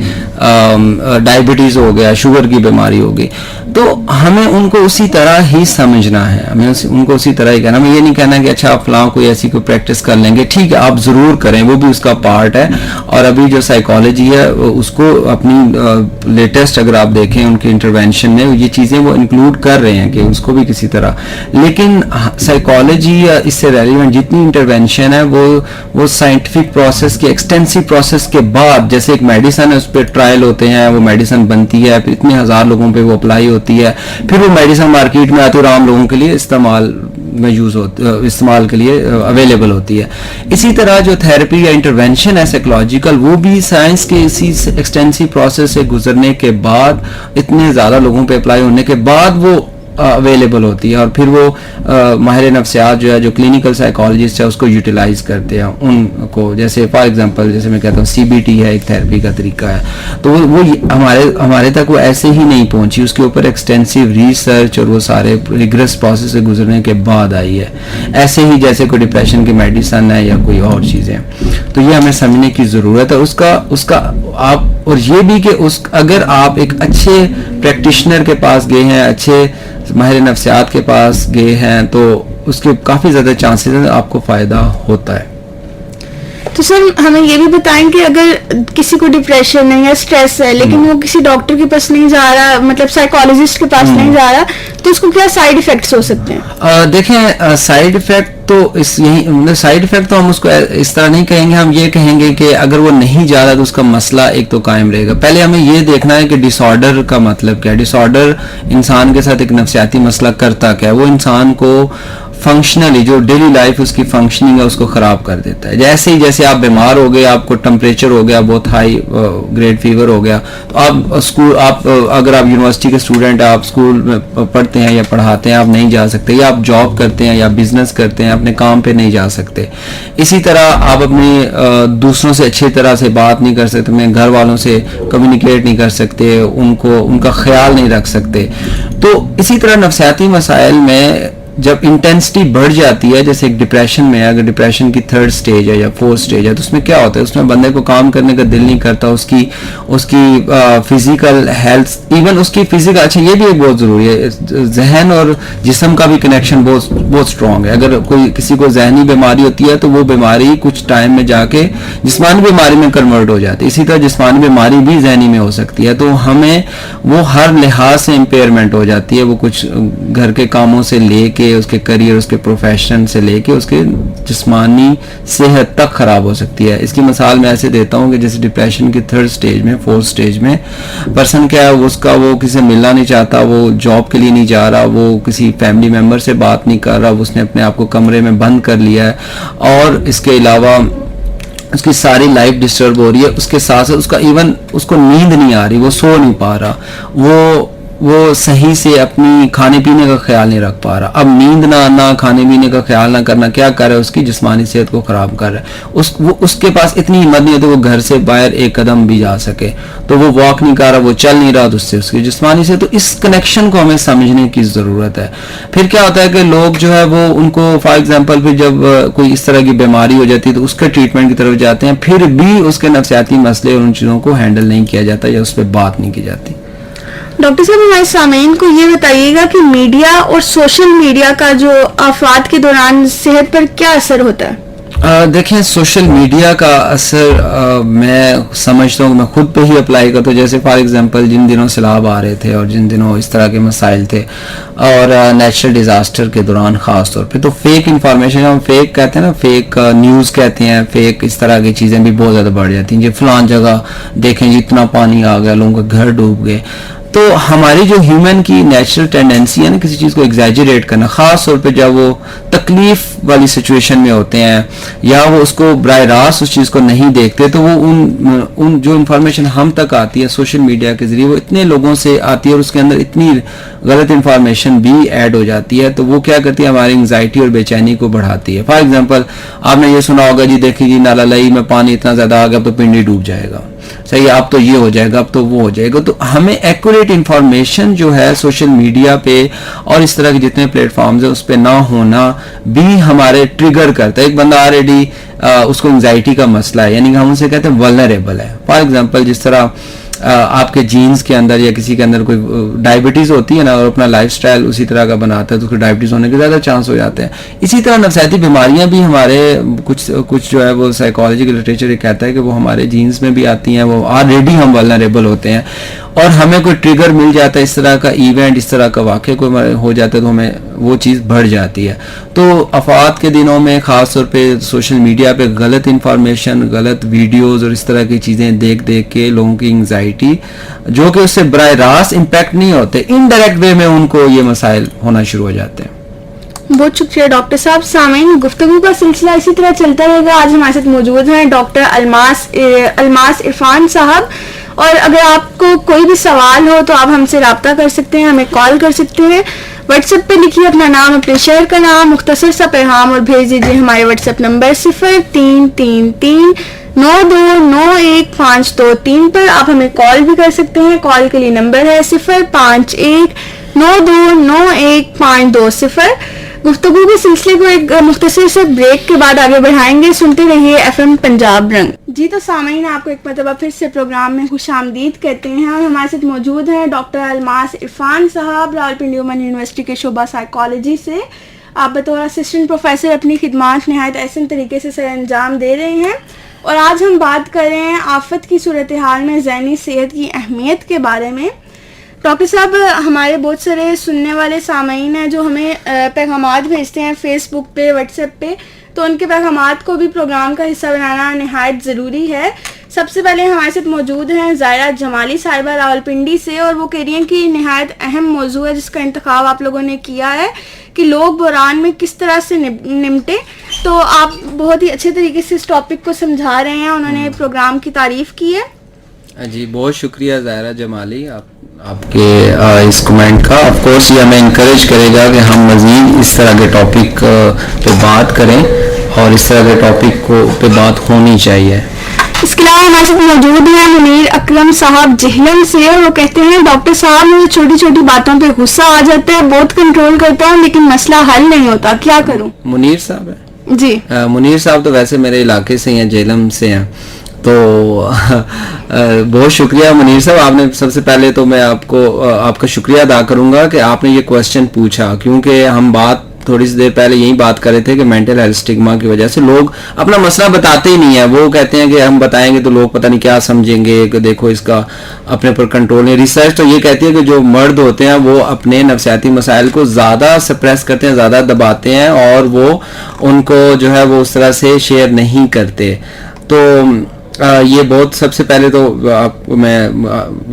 ڈائبٹیز ہو گیا، شوگر کی بیماری ہو گئی. تو ہمیں ان کو اسی طرح ہی سمجھنا ہے، ہمیں ان کو اسی طرح ہی کہنا. ہمیں یہ نہیں کہنا کہ اچھا آپ فلاں کوئی ایسی کوئی پریکٹس کر لیں گے، ٹھیک ہے آپ ضرور کریں، وہ بھی اس کا پارٹ ہے. اور ابھی جو سائیکالوجی ہے اس کو اپنی لیٹسٹ اگر آپ دیکھیں ان کے انٹروینشن میں یہ چیزیں وہ انکلوڈ کر رہے ہیں کہ اس کو بھی کسی طرح. لیکن سائیکالوجی اس سے ریلیونٹ جتنی انٹروینشن ہے وہ سائنٹیفک پروسیس کے ایکسٹینسو پروسیس کے بعد، جیسے ایک میڈیسن ہے اس پہ ٹرائل ہوتے ہیں، وہ میڈیسن بنتی ہے، پھر اتنے ہزار لوگوں پہ وہ اپلائی ہوتی ہے، پھر وہ میڈیسن مارکیٹ میں آتی ہے اور عام لوگوں کے لیے استعمال کے لیے اویلیبل ہوتی ہے. اسی طرح جو تھراپی یا انٹرونشن ہے سائیکولوجیکل، وہ بھی سائنس کے اسی ایکسٹینسو پروسیس سے گزرنے کے بعد، اتنے زیادہ لوگوں پہ اپلائی ہونے کے بعد وہ اویلیبل ہوتی ہے. اور پھر وہ ماہر نفسیات جو ہے، جو کلینکل سائیکالوجسٹ ہے، اس کو یوٹیلائز کرتے ہیں ان کو. جیسے فار ایگزامپل جیسے میں کہتا ہوں CBT ہے، ایک تھراپی کا طریقہ ہے، تو وہ ہمارے تک وہ ایسے ہی نہیں پہنچی، اس کے اوپر ایکسٹینسو ریسرچ اور وہ سارے ریگرس پروسیس سے گزرنے کے بعد آئی ہے. ایسے ہی جیسے کوئی ڈپریشن کی میڈیسن ہے یا کوئی اور چیزیں، تو یہ ہمیں سمجھنے کی ضرورت ہے. اس کا آپ، اور یہ بھی کہ اگر آپ ایک اچھے پریکٹیشنر کے پاس گئے ہیں، اچھے ماہر نفسیات کے پاس گئے ہیں، تو اس کے کافی زیادہ چانسز ہیں آپ کو فائدہ ہوتا ہے. تو سر ہمیں یہ بھی بتائیں کہ اگر کسی کو ڈپریشن ہے یا اسٹریس ہے، لیکن وہ کسی ڈاکٹر کے پاس نہیں جا رہا، مطلب سائیکالوجسٹ کے پاس نہیں جا رہا، تو اس کو کیا سائیڈ ایفیکٹس ہو سکتے ہیں؟ دیکھیں سائیڈ ایفیکٹ تو سائیڈ ایفیکٹ تو ہم اس کو اس طرح نہیں کہیں گے، ہم یہ کہیں گے کہ اگر وہ نہیں جا رہا تو اس کا مسئلہ ایک تو قائم رہے گا. پہلے ہمیں یہ دیکھنا ہے کہ ڈس آرڈر کا مطلب کیا ہے. ڈس آرڈر انسان کے ساتھ ایک نفسیاتی مسئلہ کرتا کیا ہے. وہ انسان کو فنکشنلی، جو ڈیلی لائف اس کی فنکشننگ ہے، اس کو خراب کر دیتا ہے. جیسے آپ بیمار ہو گئے، آپ کو ٹمپریچر ہو گیا، بہت ہائی گریڈ فیور ہو گیا، تو آپ اگر آپ یونیورسٹی کے اسٹوڈنٹ ہیں، آپ اسکول میں پڑھتے ہیں یا پڑھاتے ہیں، آپ نہیں جا سکتے، یا آپ جاب کرتے ہیں یا بزنس کرتے ہیں، اپنے کام پہ نہیں جا سکتے. اسی طرح آپ اپنے دوسروں سے اچھی طرح سے بات نہیں کر سکتے، اپنے گھر والوں سے کمیونیکیٹ نہیں کر سکتے، ان کا خیال نہیں رکھ سکتے. تو اسی طرح نفسیاتی مسائل میں جب انٹینسٹی بڑھ جاتی ہے، جیسے ایک ڈپریشن میں، اگر ڈپریشن کی 3rd سٹیج ہے یا 4th سٹیج ہے، تو اس میں کیا ہوتا ہے، اس میں بندے کو کام کرنے کا دل نہیں کرتا، اس کی فزیکل ہیلتھ، ایون اس کی فزیکل، اچھا یہ بھی ایک بہت ضروری ہے، ذہن اور جسم کا بھی کنیکشن بہت اسٹرانگ ہے. اگر کسی کو ذہنی بیماری ہوتی ہے تو وہ بیماری کچھ ٹائم میں جا کے جسمانی بیماری میں کنورٹ ہو جاتی ہے. اسی طرح جسمانی بیماری بھی ذہنی میں ہو سکتی ہے. تو ہمیں وہ ہر لحاظ سے امپیئرمنٹ ہو جاتی ہے، وہ کچھ گھر کے کاموں سے لے کے کے اس کے کریئر, اس کے پروفیشن سے لے کے اس کے جسمانی صحت تک خراب ہو سکتی ہے. اس کی مثال میں ایسے دیتا ہوں کہ جیسے ڈپریشن کی 3rd سٹیج میں 4th سٹیج میں پرسن کیا ہے, اس کا وہ کسی سے ملنا نہیں چاہتا, وہ جاب کے لیے نہیں جا رہا, وہ کسی فیملی ممبر سے بات نہیں کر رہا, اس نے اپنے آپ کو کمرے میں بند کر لیا ہے, اور اس کے علاوہ اس کی ساری لائف ڈسٹرب ہو رہی ہے. اس کے ساتھ ساتھ اس کا ایون اس کو نیند نہیں آ رہی, وہ سو نہیں پا رہا, وہ صحیح سے اپنی کھانے پینے کا خیال نہیں رکھ پا رہا. اب نیند نہ آنا, کھانے پینے کا خیال نہ کرنا کیا کر رہا ہے, اس کی جسمانی صحت کو خراب کر رہا ہے. اس کے پاس اتنی ہمت نہیں ہوتی وہ گھر سے باہر ایک قدم بھی جا سکے, تو وہ واک نہیں کر رہا, وہ چل نہیں رہا, تو اس سے اس کی جسمانی سے. تو اس کنیکشن کو ہمیں سمجھنے کی ضرورت ہے. پھر کیا ہوتا ہے کہ لوگ جو ہے وہ ان کو فار ایگزامپل پھر جب کوئی اس طرح کی بیماری ہو جاتی ہے تو اس کے ٹریٹمنٹ کی طرف جاتے ہیں, پھر بھی اس کے نفسیاتی مسئلے اور ان چیزوں کو ہینڈل نہیں کیا جاتا یا اس پہ بات نہیں کی جاتی. ڈاکٹر صاحب ہمارے سامعین کو یہ بتائیے گا کہ میڈیا اور سوشل میڈیا کا جو افراد کے دوران صحت پر کیا اثر ہوتا ہے؟ دیکھیں, سوشل میڈیا کا اثر میں سمجھتا ہوں کہ میں خود پہ ہی اپلائی کرتا ہوں. جیسے فار ایگزامپل جن دنوں سیلاب آ رہے تھے اور جن دنوں اس طرح کے مسائل تھے اور نیچرل ڈیزاسٹر کے دوران خاص طور پہ, تو فیک انفارمیشن, ہم فیک کہتے ہیں نا, فیک نیوز کہتے ہیں, فیک اس طرح کی چیزیں بھی بہت زیادہ بڑھ جاتی ہیں. جی فلان جگہ دیکھیں جی اتنا پانی آ گیا, لوگوں کے گھر ڈوب گئے. تو ہماری جو ہیومن کی نیچرل ٹینڈنسی ہے نا کسی چیز کو ایگزیجریٹ کرنا, خاص طور پہ جب وہ تکلیف والی سچویشن میں ہوتے ہیں یا وہ اس کو براہ راست اس چیز کو نہیں دیکھتے, تو وہ ان جو انفارمیشن ہم تک آتی ہے سوشل میڈیا کے ذریعے وہ اتنے لوگوں سے آتی ہے اور اس کے اندر اتنی غلط انفارمیشن بھی ایڈ ہو جاتی ہے, تو وہ کیا کرتی ہے ہماری انگزائٹی اور بے چینی کو بڑھاتی ہے. فار ایگزامپل آپ نے یہ سنا ہوگا جی دیکھیں جی نالا لئی میں پانی اتنا زیادہ آ گیا تو پنڈی ڈوب جائے گا, صحیح, اب تو یہ ہو جائے گا, اب تو وہ ہو جائے گا. تو ہمیں ایکوریٹ انفارمیشن جو ہے سوشل میڈیا پہ اور اس طرح کے جتنے پلیٹ فارمز ہیں اس پہ نہ ہونا بھی ہمارے ٹریگر کرتا ہے. ایک بندہ آلریڈی اس کو انگزائٹی کا مسئلہ ہے, یعنی کہ ہم اسے کہتے ہیں ولنریبل ہے. فار ایگزامپل جس طرح آپ کے جینز کے اندر یا کسی کے اندر کوئی ڈائبٹیز ہوتی ہے نا اور اپنا لائف سٹائل اسی طرح کا بناتا ہے تو اس کو ڈائبٹیز ہونے کے زیادہ چانس ہو جاتے ہیں. اسی طرح نفسیاتی بیماریاں بھی ہمارے کچھ جو ہے وہ سائیکالوجی کے لٹریچر یہ کہتا ہے کہ وہ ہمارے جینز میں بھی آتی ہیں, وہ آلریڈی ہم ولنریبل ہوتے ہیں, اور ہمیں کوئی ٹریگر مل جاتا ہے اس طرح کا ایونٹ, اس طرح کا واقعہ کوئی ہو جاتا ہے تو ہمیں وہ چیز بڑھ جاتی ہے. تو آفات کے دنوں میں خاص طور پہ سوشل میڈیا پہ غلط انفارمیشن, غلط ویڈیوز اور اس طرح کی چیزیں دیکھ کے لوگوں کی انگزائٹی جو کہ اس سے براہ راست امپیکٹ نہیں ہوتے, انڈائریکٹ وے میں ان کو یہ مسائل ہونا شروع ہو جاتے ہیں. بہت شکریہ ڈاکٹر صاحب. سامعین, گفتگو کا سلسلہ اسی طرح چلتا رہے گا. آج ہمارے ساتھ موجود ہیں ڈاکٹر الماس عرفان صاحب, اور اگر آپ کو کوئی بھی سوال ہو تو آپ ہم سے رابطہ کر سکتے ہیں, ہمیں کال کر سکتے ہیں. واٹس ایپ پہ لکھیے اپنا نام, اپنے شہر کا نام, مختصر سا پیغام اور بھیج دیجیے ہمارے واٹس ایپ نمبر 0333929153 پر. آپ ہمیں کال بھی کر سکتے ہیں. کال کے لیے نمبر ہے 05192915220. گفتگو کے سلسلے کو ایک مختصر سے بریک کے بعد آگے بڑھائیں گے. سنتے رہیے FM پنجاب رنگ. جی تو سامعین, آپ کو ایک مرتبہ پھر سے پروگرام میں خوش آمدید کرتے ہیں, اور ہمارے ساتھ موجود ہیں ڈاکٹر الماس عرفان صاحب, راولپنڈی وومن یونیورسٹی کے شعبہ سائیکالوجی سے. آپ بطور اسسٹنٹ پروفیسر اپنی خدمات نہایت احسن طریقے سے سر انجام دے رہے ہیں, اور آج ہم بات کر رہے ہیں آفت کی صورتحال میں ذہنی صحت کی اہمیت کے بارے میں. ڈاکٹر صاحب, ہمارے بہت سارے سننے والے سامعین ہیں جو ہمیں پیغامات بھیجتے ہیں فیس بک پہ, واٹس ایپ پہ, تو ان کے پیغامات کو بھی پروگرام کا حصہ بنانا نہایت ضروری ہے. سب سے پہلے ہمارے ساتھ موجود ہیں زائرہ جمالی صاحبہ راولپنڈی سے, اور وہ کہہ رہی ہیں کہ نہایت اہم موضوع ہے جس کا انتخاب آپ لوگوں نے کیا ہے کہ لوگ بحران میں کس طرح سے نمٹے. تو آپ بہت ہی اچھے طریقے سے اس ٹاپک کو سمجھا رہے ہیں, انہوں نے پروگرام کی تعریف کی ہے. جی بہت شکریہ زائرہ جمالی آپ کے اس کمنٹ کا. آف کورس یہ ہمیں انکریج کرے گا کہ ہم مزید اس طرح کے ٹاپک پہ بات کریں, اور اس طرح کے ٹاپک پہ بات ہونی چاہیے. اس کے علاوہ ہمارے ساتھ موجود ہیں منیر اکرم صاحب جہلم سے, اور وہ کہتے ہیں ڈاکٹر صاحب مجھے چھوٹی چھوٹی باتوں پہ غصہ آ جاتا ہے, بہت کنٹرول کرتا ہوں لیکن مسئلہ حل نہیں ہوتا, کیا کروں؟ منیر صاحب ہے جی. منیر صاحب تو ویسے میرے علاقے سے ہیں, جہلم سے ہیں, تو بہت شکریہ منیر صاحب. آپ نے سب سے پہلے تو میں آپ کا شکریہ ادا کروں گا کہ آپ نے یہ کوشچن پوچھا, کیونکہ ہم بات تھوڑی سی دیر پہلے یہی بات کر رہے تھے کہ مینٹل ہیلتھ اسٹگما کی وجہ سے لوگ اپنا مسئلہ بتاتے ہی نہیں ہیں. وہ کہتے ہیں کہ ہم بتائیں گے تو لوگ پتہ نہیں کیا سمجھیں گے کہ دیکھو اس کا اپنے پر کنٹرول نہیں. ریسرچ تو یہ کہتی ہے کہ جو مرد ہوتے ہیں وہ اپنے نفسیاتی مسائل کو زیادہ سپریس کرتے ہیں, زیادہ دباتے ہیں, اور وہ ان کو جو ہے وہ اس طرح سے شیئر نہیں کرتے. تو یہ بہت, سب سے پہلے تو آپ کو میں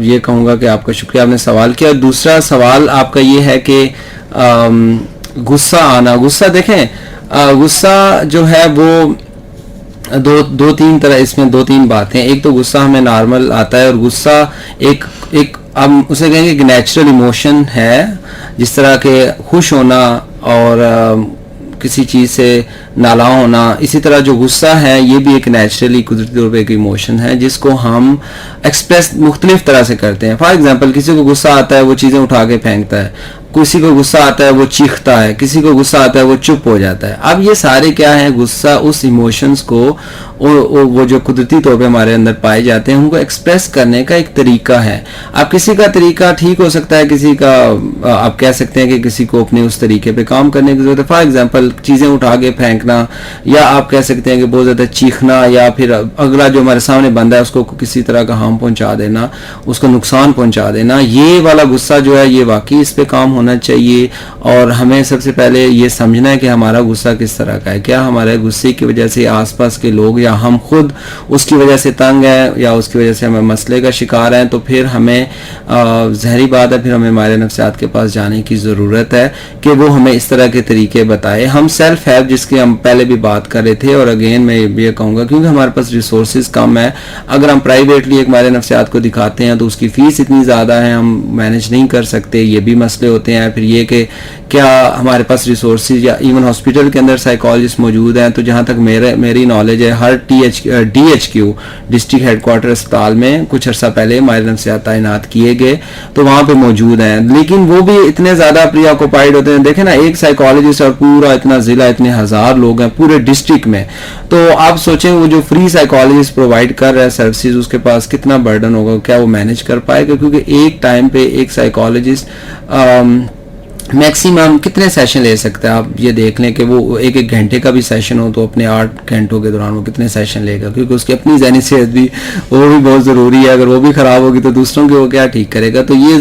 یہ کہوں گا کہ آپ کا شکریہ, آپ نے سوال کیا. دوسرا سوال آپ کا یہ ہے کہ غصہ آنا. غصہ دیکھیں, غصہ جو ہے وہ دو تین طرح, اس میں دو تین باتیں. ایک تو غصہ ہمیں نارمل آتا ہے, اور غصہ ایک ہم اسے کہیں گے کہ نیچرل ایموشن ہے. جس طرح کہ خوش ہونا اور کسی چیز سے نالاں ہونا, اسی طرح جو غصہ ہے یہ بھی ایک نیچرلی قدرتی طور پہ ایک ایموشن ہے جس کو ہم ایکسپریس مختلف طرح سے کرتے ہیں. فار ایگزامپل, کسی کو غصہ آتا ہے وہ چیزیں اٹھا کے پھینکتا ہے, کسی کو غصہ آتا ہے وہ چیختا ہے, کسی کو غصہ آتا ہے وہ چپ ہو جاتا ہے. اب یہ سارے کیا ہیں, غصہ اس ایموشنز کو وہ جو قدرتی طور پہ ہمارے اندر پائے جاتے ہیں ان کو ایکسپریس کرنے کا ایک طریقہ ہے. اب کسی کا طریقہ ٹھیک ہو سکتا ہے, کسی کا آپ کہہ سکتے ہیں کہ کسی کو اپنے اس طریقے پہ کام کرنے کی ضرورت ہے. فار ایگزامپل, چیزیں اٹھا کے پھینکنا, یا آپ کہہ سکتے ہیں کہ بہت زیادہ چیخنا, یا پھر اگلا جو ہمارے سامنے بندہ ہے اس کو کسی طرح کا ہارم پہنچا دینا, اس کو نقصان پہنچا دینا. یہ والا غصہ جو ہے یہ واقعی اس پہ کام ہونا چاہیے, اور ہمیں سب سے پہلے یہ سمجھنا ہے کہ ہمارا غصہ کس طرح کا ہے. کیا ہمارے غصے کی وجہ سے آس پاس کے لوگ یا ہم خود اس کی وجہ سے تنگ ہیں, یا اس کی وجہ سے ہمیں مسئلے کا شکار ہیں, تو پھر ہمیں ظاہری بات ہے پھر ہمیں ہمارے نفسیات کے پاس جانے کی ضرورت ہے کہ وہ ہمیں اس طرح کے طریقے بتائے. ہم سیلف ہیلپ جس کی ہم پہلے بھی بات کر رہے تھے, اور اگین میں یہ کہوں گا کیونکہ ہمارے پاس ریسورسز کم ہے, اگر ہم پرائیویٹلی ایک ہمارے نفسیات کو دکھاتے ہیں تو اس کی فیس اتنی زیادہ ہے ہم مینیج نہیں کر سکتے, یہ بھی مسئلے ہوتے ہیں. پھر یہ کہ کیا ہمارے پاس ریسورسز, یا ایون ہاسپٹل کے اندر سائیکالوجسٹ موجود ہیں, تو جہاں تک میری نالج ہے ہر DHQ ڈسٹرکٹ ہیڈ کوارٹر اسپتال میں کچھ عرصہ پہلے ماہر نفسیات تعینات کیے گئے, تو وہاں پہ موجود ہیں. لیکن وہ بھی اتنے زیادہ پری آکوپائڈ ہوتے ہیں. دیکھیں نا, ایک سائیکالوجسٹ اور پورا اتنا ضلع, اتنے ہزار لوگ ہیں پورے ڈسٹرکٹ میں. تو آپ سوچیں وہ جو فری سائیکالوجسٹ پرووائڈ کر رہا ہے سروسز, اس کے پاس کتنا برڈن ہوگا, کیا وہ مینیج کر پائے گا؟ کیونکہ ایک ٹائم پہ ایک سائیکالوجسٹ میکسیمم کتنے سیشن لے سکتا ہے. آپ یہ دیکھ لیں کہ وہ ایک گھنٹے کا بھی سیشن ہو تو اپنے 8 گھنٹوں کے دوران وہ کتنے سیشن لے گا, کیونکہ اس کی اپنی ذہنی صحت بھی وہ بھی بہت ضروری ہے. اگر وہ بھی خراب ہوگی تو دوسروں کے وہ کیا ٹھیک کرے گا. تو یہ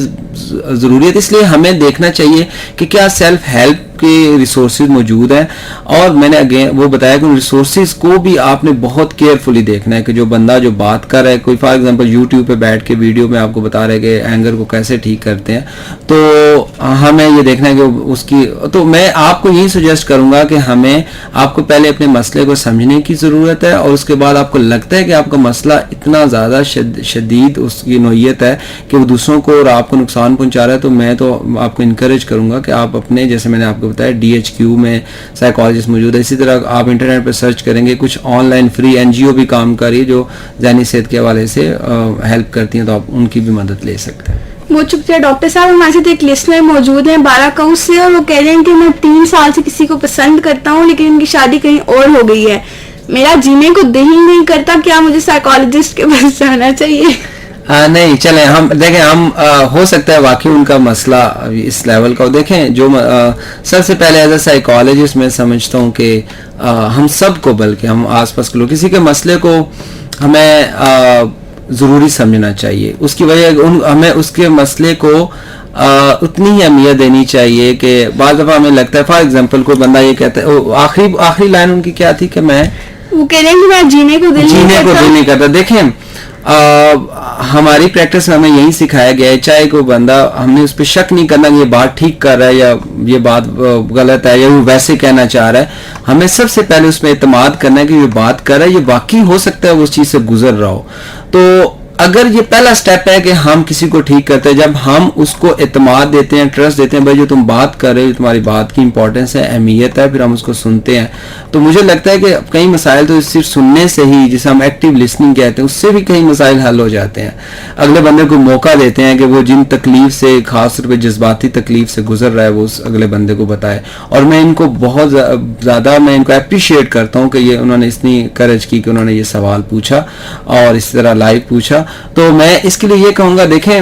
ضروریت, اس لیے ہمیں دیکھنا چاہیے کہ کیا سیلف ہیلپ کے ریسورسز موجود ہیں. اور میں نے اگین وہ بتایا کہ ان ریسورسز کو بھی آپ نے بہت کیئرفلی دیکھنا ہے کہ جو بندہ جو بات کر رہا ہے, کوئی فار ایگزامپل یوٹیوب پہ بیٹھ کے ویڈیو میں آپ کو بتا رہے کہ اینگر کو کیسے ٹھیک کرتے ہیں, تو ہمیں یہ دیکھنا ہے کہ اس کی, تو میں آپ کو یہی سجیسٹ کروں گا کہ ہمیں آپ کو پہلے اپنے مسئلے کو سمجھنے کی ضرورت ہے, اور اس کے بعد آپ کو لگتا ہے کہ آپ کا مسئلہ اتنا زیادہ شدید اس کی نوعیت ہے کہ وہ دوسروں کو اور آپ کو نقصان پہنچا رہا ہے, تو میں تو آپ کو انکریج کروں گا کہ آپ اپنے, جیسے میں نے آپ کو بتایا DHQ میں سائیکالوجسٹ موجود ہے. اسی طرح آپ انٹرنیٹ پہ سرچ کریں گے, کچھ آن لائن فری NGO بھی کام کر رہی ہے جو ذہنی صحت کے حوالے سے ہیلپ کرتی ہیں, تو آپ ان کی بھی مدد لے سکتے ہیں. بہت شکریہ ڈاکٹر صاحب. ہمارے ساتھ ایک لسنر موجود ہیں 12 کوہ سے, اور وہ کہہ رہے ہیں کہ میں 3 سال سے کسی کو پسند کرتا ہوں لیکن ان کی شادی کہیں اور ہو گئی ہے, میرا جینے کو دل ہی نہیں کرتا, کیا مجھے سائیکالوجسٹ کے پاس جانا چاہیے؟ نہیں, چلیں ہم دیکھیں, ہم ہو سکتا ہے واقعی ان کا مسئلہ اس لیول کا ہو. دیکھیں, جو سب سے پہلے ایز اے سائیکالوجسٹ میں سمجھتا ہوں کہ ہم سب کو, بلکہ ہم آس پاس کے لوگ, کسی کے مسئلے کو ہمیں ضروری سمجھنا چاہیے. اس کی وجہ ہمیں اس کے مسئلے کو اتنی ہی اہمیت دینی چاہیے کہ بعض دفعہ ہمیں لگتا ہے, فار ایگزامپل کوئی بندہ یہ کہتا ہے, آخری لائن ان کی کیا تھی کہ وہ کہہ رہے ہیں کہ میں جینے کو دل نہیں کرتا. دیکھیں, ہماری پریکٹس میں ہمیں یہی سکھایا گیا ہے, چاہے کوئی بندہ, ہم نے اس پہ شک نہیں کرنا کہ یہ بات ٹھیک کر رہا ہے یا یہ بات غلط ہے یا وہ ویسے کہنا چاہ رہا ہے. ہمیں سب سے پہلے اس پہ اعتماد کرنا ہے کہ یہ بات کر رہا ہے, یہ واقعی ہو سکتا ہے وہ اس چیز سے گزر رہا ہو. تو اگر یہ پہلا سٹیپ ہے کہ ہم کسی کو ٹھیک کرتے ہیں, جب ہم اس کو اعتماد دیتے ہیں, ٹرسٹ دیتے ہیں, بھائی جو تم بات کر رہے ہو تمہاری بات کی امپورٹنس ہے, اہمیت ہے, پھر ہم اس کو سنتے ہیں, تو مجھے لگتا ہے کہ کئی مسائل تو صرف سننے سے ہی, جسے ہم ایکٹیو لسننگ کہتے ہیں, اس سے بھی کئی مسائل حل ہو جاتے ہیں. اگلے بندے کو موقع دیتے ہیں کہ وہ جن تکلیف سے, خاص طور پہ جذباتی تکلیف سے گزر رہا ہے, وہ اس اگلے بندے کو بتائے. اور میں ان کو بہت زیادہ میں ان کو اپریشیٹ کرتا ہوں کہ یہ انہوں نے اتنی کریج کی کہ انہوں نے یہ سوال پوچھا اور اس طرح لائیو پوچھا. تو میں اس کے لیے یہ کہوں گا, دیکھیں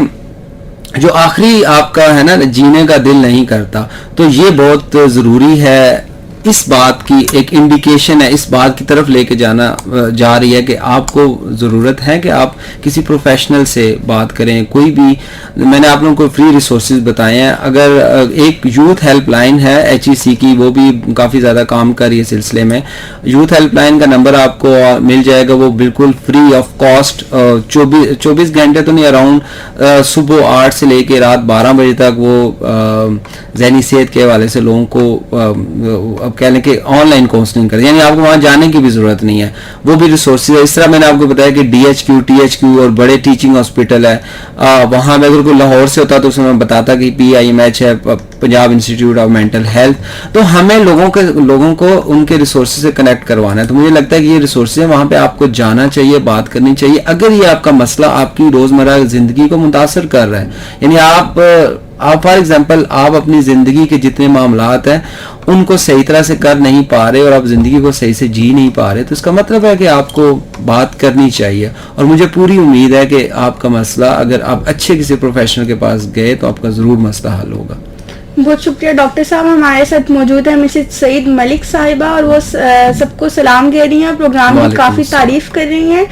جو آخری آپ کا ہے نا جینے کا دل نہیں کرتا. تو یہ بہت ضروری ہے, اس بات کی ایک انڈیکیشن ہے, اس بات کی طرف لے کے جا رہی ہے کہ آپ کو ضرورت ہے کہ آپ کسی پروفیشنل سے بات کریں. کوئی بھی, میں نے آپ لوگوں کو فری ریسورسز بتائے ہیں. اگر ایک یوتھ ہیلپ لائن ہے HEC کی, وہ بھی کافی زیادہ کام کر رہی ہے سلسلے میں. یوتھ ہیلپ لائن کا نمبر آپ کو مل جائے گا, وہ بالکل فری آف کاسٹ 24 گھنٹے تو نہیں, اراؤنڈ صبح 8 سے لے کے رات 12 بجے تک وہ ذہنی صحت کے حوالے سے لوگوں کو اب کہہ لیں کہ آن لائن کاؤنسلنگ کریں, یعنی آپ کو وہاں جانے کی بھی ضرورت نہیں ہے. وہ بھی ریسورسز ہے. اس طرح میں نے آپ کو بتایا کہ DHQ THQ اور بڑے ٹیچنگ ہاسپٹل ہے, وہاں میں اگر کوئی لاہور سے ہوتا تو اس میں بتاتا کہ PIMH ہے, Punjab institute of mental health. تو ہمیں لوگوں کو ان کے ریسورسز سے کنیکٹ کروانا ہے. تو مجھے لگتا ہے کہ یہ ریسورسز ہیں, وہاں پہ آپ کو جانا چاہیے, بات کرنی چاہیے اگر یہ آپ کا مسئلہ آپ کی روزمرہ زندگی کو متاثر کر رہا ہے. یعنی آپ فار ایگزامپل آپ اپنی زندگی کے جتنے معاملات ہیں ان کو صحیح طرح سے کر نہیں پا رہے اور آپ زندگی کو صحیح سے جی نہیں پا رہے, تو اس کا مطلب ہے کہ آپ کو بات کرنی چاہیے. اور مجھے پوری امید ہے کہ آپ کا مسئلہ, اگر آپ اچھے کسی پروفیشنل کے پاس گئے تو آپ کا ضرور مسئلہ حل ہوگا. بہت شکریہ ڈاکٹر صاحب. ہمارے ساتھ موجود ہے مسز سعید ملک صاحبہ, اور وہ سب کو سلام کہہ رہی ہیں, پروگرام میں کافی تعریف کر رہی ہیں.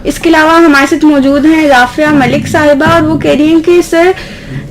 اس کے علاوہ ہمارے ساتھ موجود ہیں رافعہ ملک صاحبہ, اور وہ کہہ رہی ہیں کہ سر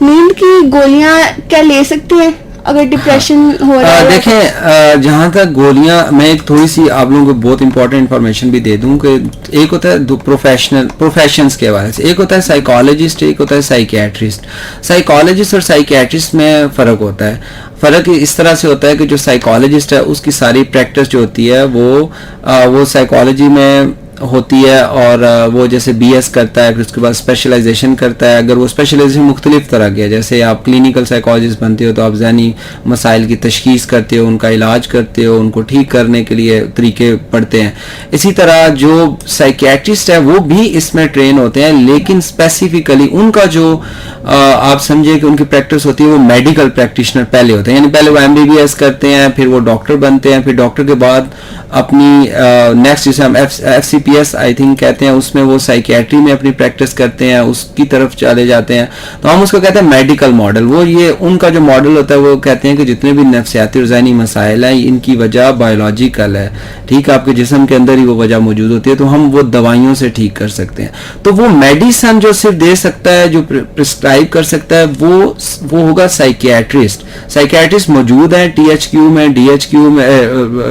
نیند کی گولیاں کیا لے سکتے ہیں اگر ڈپریشن ہو رہا ہے؟ دیکھیں, جہاں تک گولیاں, میں ایک تھوڑی سی آپ لوگوں کو بہت امپورٹنٹ انفارمیشن بھی دے دوں کہ ایک ہوتا ہے پروفیشنز کے حوالے سے, ایک ہوتا ہے سائیکالوجسٹ, ایک ہوتا ہے سائیکیٹرسٹ. سائیکالوجسٹ اور سائیکیٹرسٹ میں فرق ہوتا ہے. فرق اس طرح سے ہوتا ہے کہ جو سائیکالوجسٹ ہے اس کی ساری پریکٹس جو ہوتی ہے وہ سائیکالوجی میں ہوتی ہے, اور وہ جیسے BS کرتا ہے, پھر اس کے بعد اسپیشلائزیشن کرتا ہے. اگر وہ اسپیشلائزیشن مختلف طرح کی ہے, جیسے آپ کلینکل سائیکالوجسٹ بنتے ہو تو آپ ذہنی مسائل کی تشخیص کرتے ہو, ان کا علاج کرتے ہو, ان کو ٹھیک کرنے کے لیے طریقے پڑھتے ہیں. اسی طرح جو سائیکیٹرسٹ ہے وہ بھی اس میں ٹرین ہوتے ہیں, لیکن اسپیسیفکلی ان کا جو آپ سمجھے کہ ان کی پریکٹس ہوتی ہے وہ میڈیکل پریکٹیشنر پہلے ہوتے ہیں. یعنی پہلے وہ MBBS کرتے ہیں, پھر وہ ڈاکٹر بنتے ہیں, پھر ڈاکٹر کے بعد اپنی نیکسٹ جسے ہم FCPS آئی تھنک کہتے ہیں, اس میں وہ سائیکیٹری میں اپنی پریکٹس کرتے ہیں, اس کی طرف چلے جاتے ہیں. تو ہم اس کو کہتے ہیں میڈیکل ماڈل. وہ یہ ان کا جو ماڈل ہوتا ہے وہ کہتے ہیں کہ جتنے بھی نفسیاتی اور ذہنی مسائل ہیں ان کی وجہ بایولوجیکل ہے, ٹھیک ہے, آپ کے جسم کے اندر ہی وہ وجہ موجود ہوتی ہے, تو ہم وہ دوائیوں سے ٹھیک کر سکتے ہیں. تو وہ میڈیسن جو صرف دے سکتا ہے, جو پرسکرائب کر سکتا ہے, وہ ہوگا سائیکیٹرسٹ. سائیکیٹرسٹ موجود ہیں THQ میں, DHQ میں,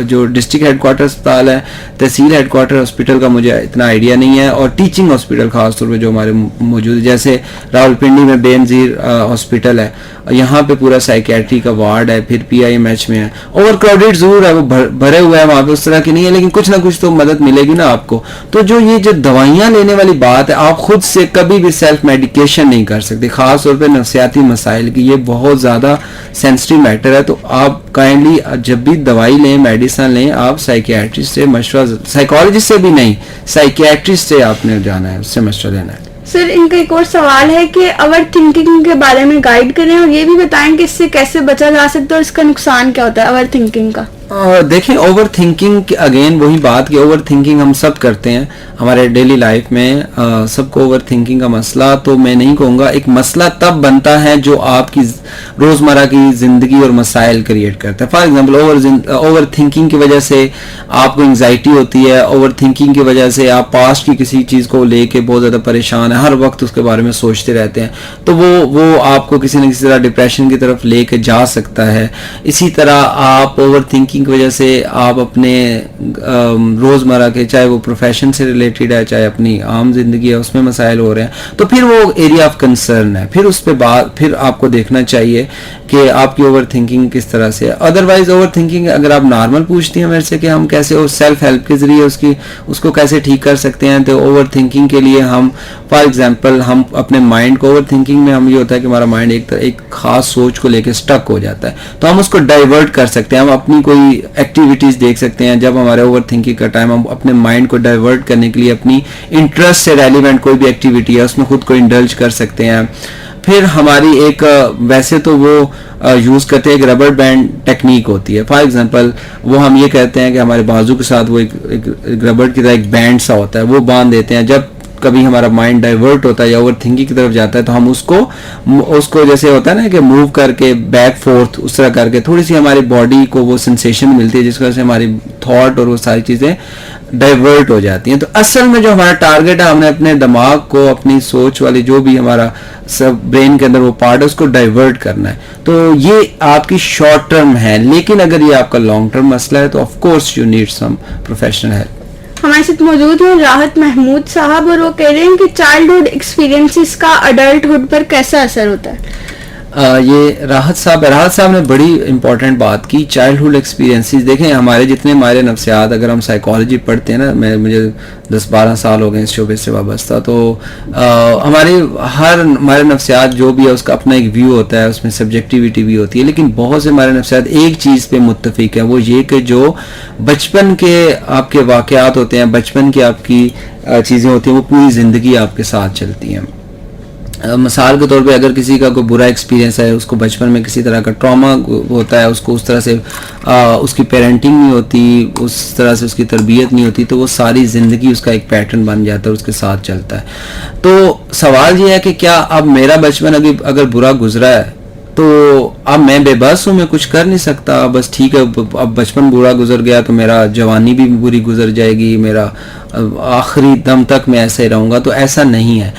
جو ڈسٹرکٹ ہیڈ کوارٹر اسپتال ہے, تحصیل ہیڈ کوارٹر ہاسپٹل کا مجھے اتنا آئیڈیا نہیں ہے, اور ٹیچنگ ہاسپٹل خاص طور پہ جو ہمارے موجود ہے, جیسے راولپنڈی میں بے نظیر ہاسپٹل ہے, یہاں پہ پورا سائیکیٹری کا وارڈ ہے. پھر PIMH میں ہے, اوور کراؤڈیڈ ضرور ہے, وہ بھرے ہوئے ہیں وہاں پہ, اس طرح کی نہیں ہے, لیکن کچھ نہ کچھ تو مدد ملے گی نا آپ کو. تو جو دوائیاں لینے والی بات ہے, آپ خود سے کبھی بھی سیلف میڈیکیشن نہیں کر سکتے, خاص طور پہ نفسیاتی مسائل کی. یہ بہت زیادہ سینسٹیو میٹر ہے. تو آپ کائنڈلی جب بھی دوائی لیں, میڈیسن لیں, آپ سائیکیٹرسٹ سے مشورہ, سائیکالوجسٹ سے بھی نہیں, سائیکیٹرسٹ سے آپ نے جانا ہے, اس سے مشورہ لینا ہے. سر ان کا ایک اور سوال ہے کہ اوور تھنکنگ کے بارے میں گائیڈ کریں, اور یہ بھی بتائیں کہ اس سے کیسے بچا جا سکتا ہے اور اس کا نقصان کیا ہوتا ہے اوور تھنکنگ کا. دیکھیں, اوور تھنکنگ اگین وہی بات کہ اوور تھنکنگ ہم سب کرتے ہیں ہمارے ڈیلی لائف میں, سب کو اوور تھنکنگ کا مسئلہ تو میں نہیں کہوں گا. ایک مسئلہ تب بنتا ہے جو آپ کی روزمرہ کی زندگی اور مسائل کریٹ کرتا ہے. فار ایگزامپل اوور تھنکنگ کی وجہ سے آپ کو انگزائٹی ہوتی ہے, اوور تھنکنگ کی وجہ سے آپ پاسٹ کی کسی چیز کو لے کے بہت زیادہ پریشان ہیں, ہر وقت اس کے بارے میں سوچتے رہتے ہیں, تو وہ آپ کو کسی نہ کسی طرح ڈپریشن کی طرف لے کے جا سکتا ہے. اسی طرح آپ اوور تھنکنگ کی وجہ سے آپ اپنے روزمرہ کے, چاہے وہ پروفیشن سے ریلیٹڈ ہے, چاہے اپنی عام زندگی ہے, اس میں مسائل ہو رہے ہیں, تو پھر وہ ایریا آف کنسرن ہے. پھر اس پہ پھر آپ کو دیکھنا چاہیے کہ آپ کی اوور تھنکنگ کس طرح سے ہے. ادروائز اوور تھنکنگ اگر آپ نارمل پوچھتی ہیں میرے سے کہ ہم کیسے سیلف ہیلپ کے ذریعے اس کو کیسے ٹھیک کر سکتے ہیں, تو اوور تھنکنگ کے لیے ہم فار ایگزامپل ہم اپنے مائنڈ کو, اوور تھنکنگ میں ہم یہ ہوتا ہے کہ ہمارا مائنڈ ایک خاص سوچ کو لے کے اسٹک ہو جاتا ہے, تو ہم اس کو ڈائیورٹ کر سکتے ہیں. ہم اپنی کوئی ایکٹیویٹیز دیکھ سکتے ہیں, جب ہمارے اوور تھنکنگ کا ٹائم, ہم اپنے مائنڈ کو ڈائیورٹ کرنے کے لیے اپنی انٹرسٹ سے ریلیونٹ کوئی بھی ایکٹیویٹی ہے اس میں خود کو انڈلج کر سکتے ہیں. پھر ہماری ایک ویسے تو وہ یوز کرتے ہیں ایک ربر بینڈ ٹیکنیک ہوتی ہے. فار ایگزامپل وہ ہم یہ کہتے ہیں کہ ہمارے بازو کے ساتھ وہ ایک ربر کی طرح ایک بینڈ سا ہوتا ہے, وہ باندھ دیتے ہیں. جب کبھی ہمارا مائنڈ ڈائیورٹ ہوتا ہے یا اوور تھنکنگ کی طرف جاتا ہے تو ہم اس کو جیسے ہوتا ہے نا کہ موو کر کے بیک فورتھ اس طرح کر کے تھوڑی سی ہماری باڈی کو وہ سینسیشن ملتی ہے جس کی وجہ سے ہماری تھاٹ اور وہ ساری چیزیں ڈائیورٹ ہو جاتی ہیں. تو اصل میں جو ہمارا ٹارگیٹ ہے ہم نے اپنے دماغ کو اپنی سوچ والی جو بھی ہمارا سب برین کے اندر وہ پارٹ ہے اس کو ڈائیورٹ کرنا ہے. تو یہ آپ کی شارٹ ٹرم ہے, لیکن اگر یہ آپ کا لانگ ٹرم مسئلہ ہے تو of course you need some professional help. ہمارے ساتھ موجود ہیں راحت محمود صاحب, اور وہ کہہ رہے ہیں کہ چائلڈہڈ ایکسپیرینسز کا اڈلٹہڈ پر کیسا اثر ہوتا ہے. یہ راحت صاحب نے بڑی امپورٹنٹ بات کی. چائلڈہڈ ایکسپیرینسز دیکھیں, ہمارے جتنے ماہر نفسیات, اگر ہم سائیکالوجی پڑھتے ہیں نا, مجھے 10-12 سال ہو گئے اس شعبے سے وابستہ, تو ہمارے ہر ماہر نفسیات جو بھی ہے اس کا اپنا ایک ویو ہوتا ہے, اس میں سبجیکٹیویٹی بھی ہوتی ہے, لیکن بہت سے ماہر نفسیات ایک چیز پہ متفق ہیں, وہ یہ کہ جو بچپن کے آپ کے واقعات ہوتے ہیں, بچپن کی آپ کی چیزیں ہوتی ہیں, وہ پوری زندگی آپ کے ساتھ چلتی ہیں. مثال کے طور پہ اگر کسی کا کوئی برا ایکسپیرینس ہے, اس کو بچپن میں کسی طرح کا ٹراما ہوتا ہے, اس کو اس طرح سے اس کی پیرنٹنگ نہیں ہوتی, اس طرح سے اس کی تربیت نہیں ہوتی, تو وہ ساری زندگی اس کا ایک پیٹرن بن جاتا ہے, اس کے ساتھ چلتا ہے. تو سوال یہ ہے کہ کیا اب میرا بچپن ابھی اگر برا گزرا ہے تو اب میں بے بس ہوں, میں کچھ کر نہیں سکتا, بس ٹھیک ہے اب بچپن برا گزر گیا تو میرا جوانی بھی بری گزر جائے گی, میرا آخری دم تک میں ایسے ہی رہوں گا. تو ایسا نہیں ہے.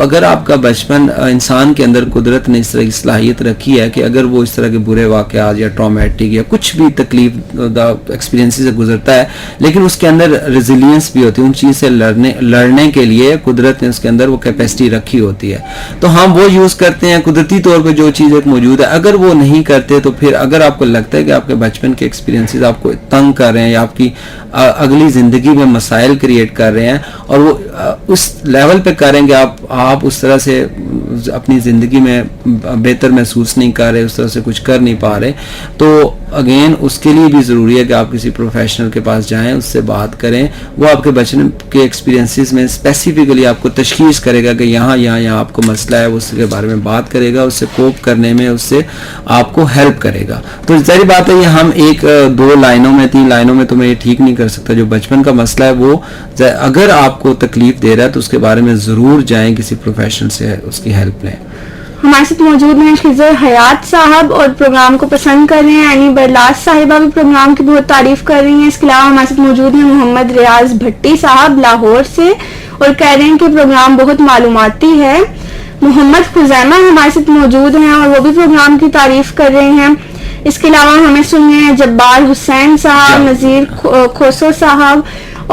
اگر آپ کا بچپن, انسان کے اندر قدرت نے اس طرح کی صلاحیت رکھی ہے کہ اگر وہ اس طرح کے برے واقعات یا ٹرامیٹک یا کچھ بھی تکلیف دا ایکسپیرینس سے گزرتا ہے, لیکن اس کے اندر ریزیلینس بھی ہوتی ہے, ان چیز سے لڑنے کے لیے قدرت نے اس کے اندر وہ کیپیسٹی رکھی ہوتی ہے, تو ہم وہ یوز کرتے ہیں قدرتی طور پہ جو چیز ایک موجود ہے. اگر وہ نہیں کرتے تو پھر اگر آپ کو لگتا ہے کہ آپ کے بچپن کے ایکسپیرینسز آپ کو تنگ کر رہے ہیں یا آپ کی اگلی زندگی میں مسائل کریٹ کر رہے ہیں, اور وہ اس لیول پہ کریں گے, آپ اس طرح سے اپنی زندگی میں بہتر محسوس نہیں کر رہے, اس طرح سے کچھ کر نہیں پا رہے, تو اگین اس کے لیے بھی ضروری ہے کہ آپ کسی پروفیشنل کے پاس جائیں, اس سے بات کریں, وہ آپ کے بچپن کے ایکسپیرینسز میں اسپیسیفکلی آپ کو تشخیص کرے گا کہ یہاں آپ کو مسئلہ ہے, اس کے بارے میں بات کرے گا, اس سے کوپ کرنے میں اس سے آپ کو ہیلپ کرے گا. تو ظاہر بات ہے یہ ہم 1-2 لائنوں میں 3 لائنوں میں تو میں یہ ٹھیک نہیں کر سکتا. جو بچپن کا مسئلہ ہے وہ اگر آپ کو تکلیف دے رہا ہے تو اس کے بارے میں ضرور جائیں, کسی پروفیشنل سے اس کی ہیلپ لیں. ہمارے ساتھ موجود ہیں خضر حیات صاحب, اور پروگرام کو پسند کر رہے ہیں. اینی برلاس صاحبہ بھی پروگرام کی بہت تعریف کر رہی ہیں. اس کے علاوہ ہمارے ساتھ موجود ہیں محمد ریاض بھٹی صاحب لاہور سے, اور کہہ رہے ہیں کہ پروگرام بہت معلوماتی ہے. محمد خزیمہ ہمارے ساتھ موجود ہیں اور وہ بھی پروگرام کی تعریف کر رہے ہیں. اس کے علاوہ ہمیں سننے ہیں جبار حسین صاحب, نذیر کھوسو صاحب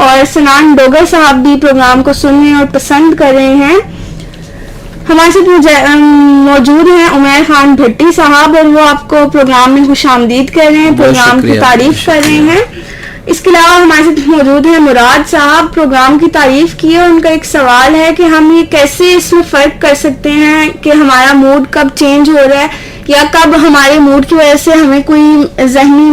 اور سنان ڈوگر صاحب بھی پروگرام کو سننے اور پسند کر رہے ہیں. ہمارے ساتھ موجود ہیں عمیر خان بھٹی صاحب, اور وہ آپ کو پروگرام میں خوش آمدید کر رہے ہیں, پروگرام کی تعریف کر رہے ہیں. اس کے علاوہ ہمارے ساتھ موجود ہیں مراد صاحب, پروگرام کی تعریف کی ہے. ان کا ایک سوال ہے کہ ہم یہ کیسے اس میں فرق کر سکتے ہیں کہ ہمارا موڈ کب چینج ہو رہا ہے یا کب ہمارے موڈ کی وجہ سے ہمیں کوئی ذہنی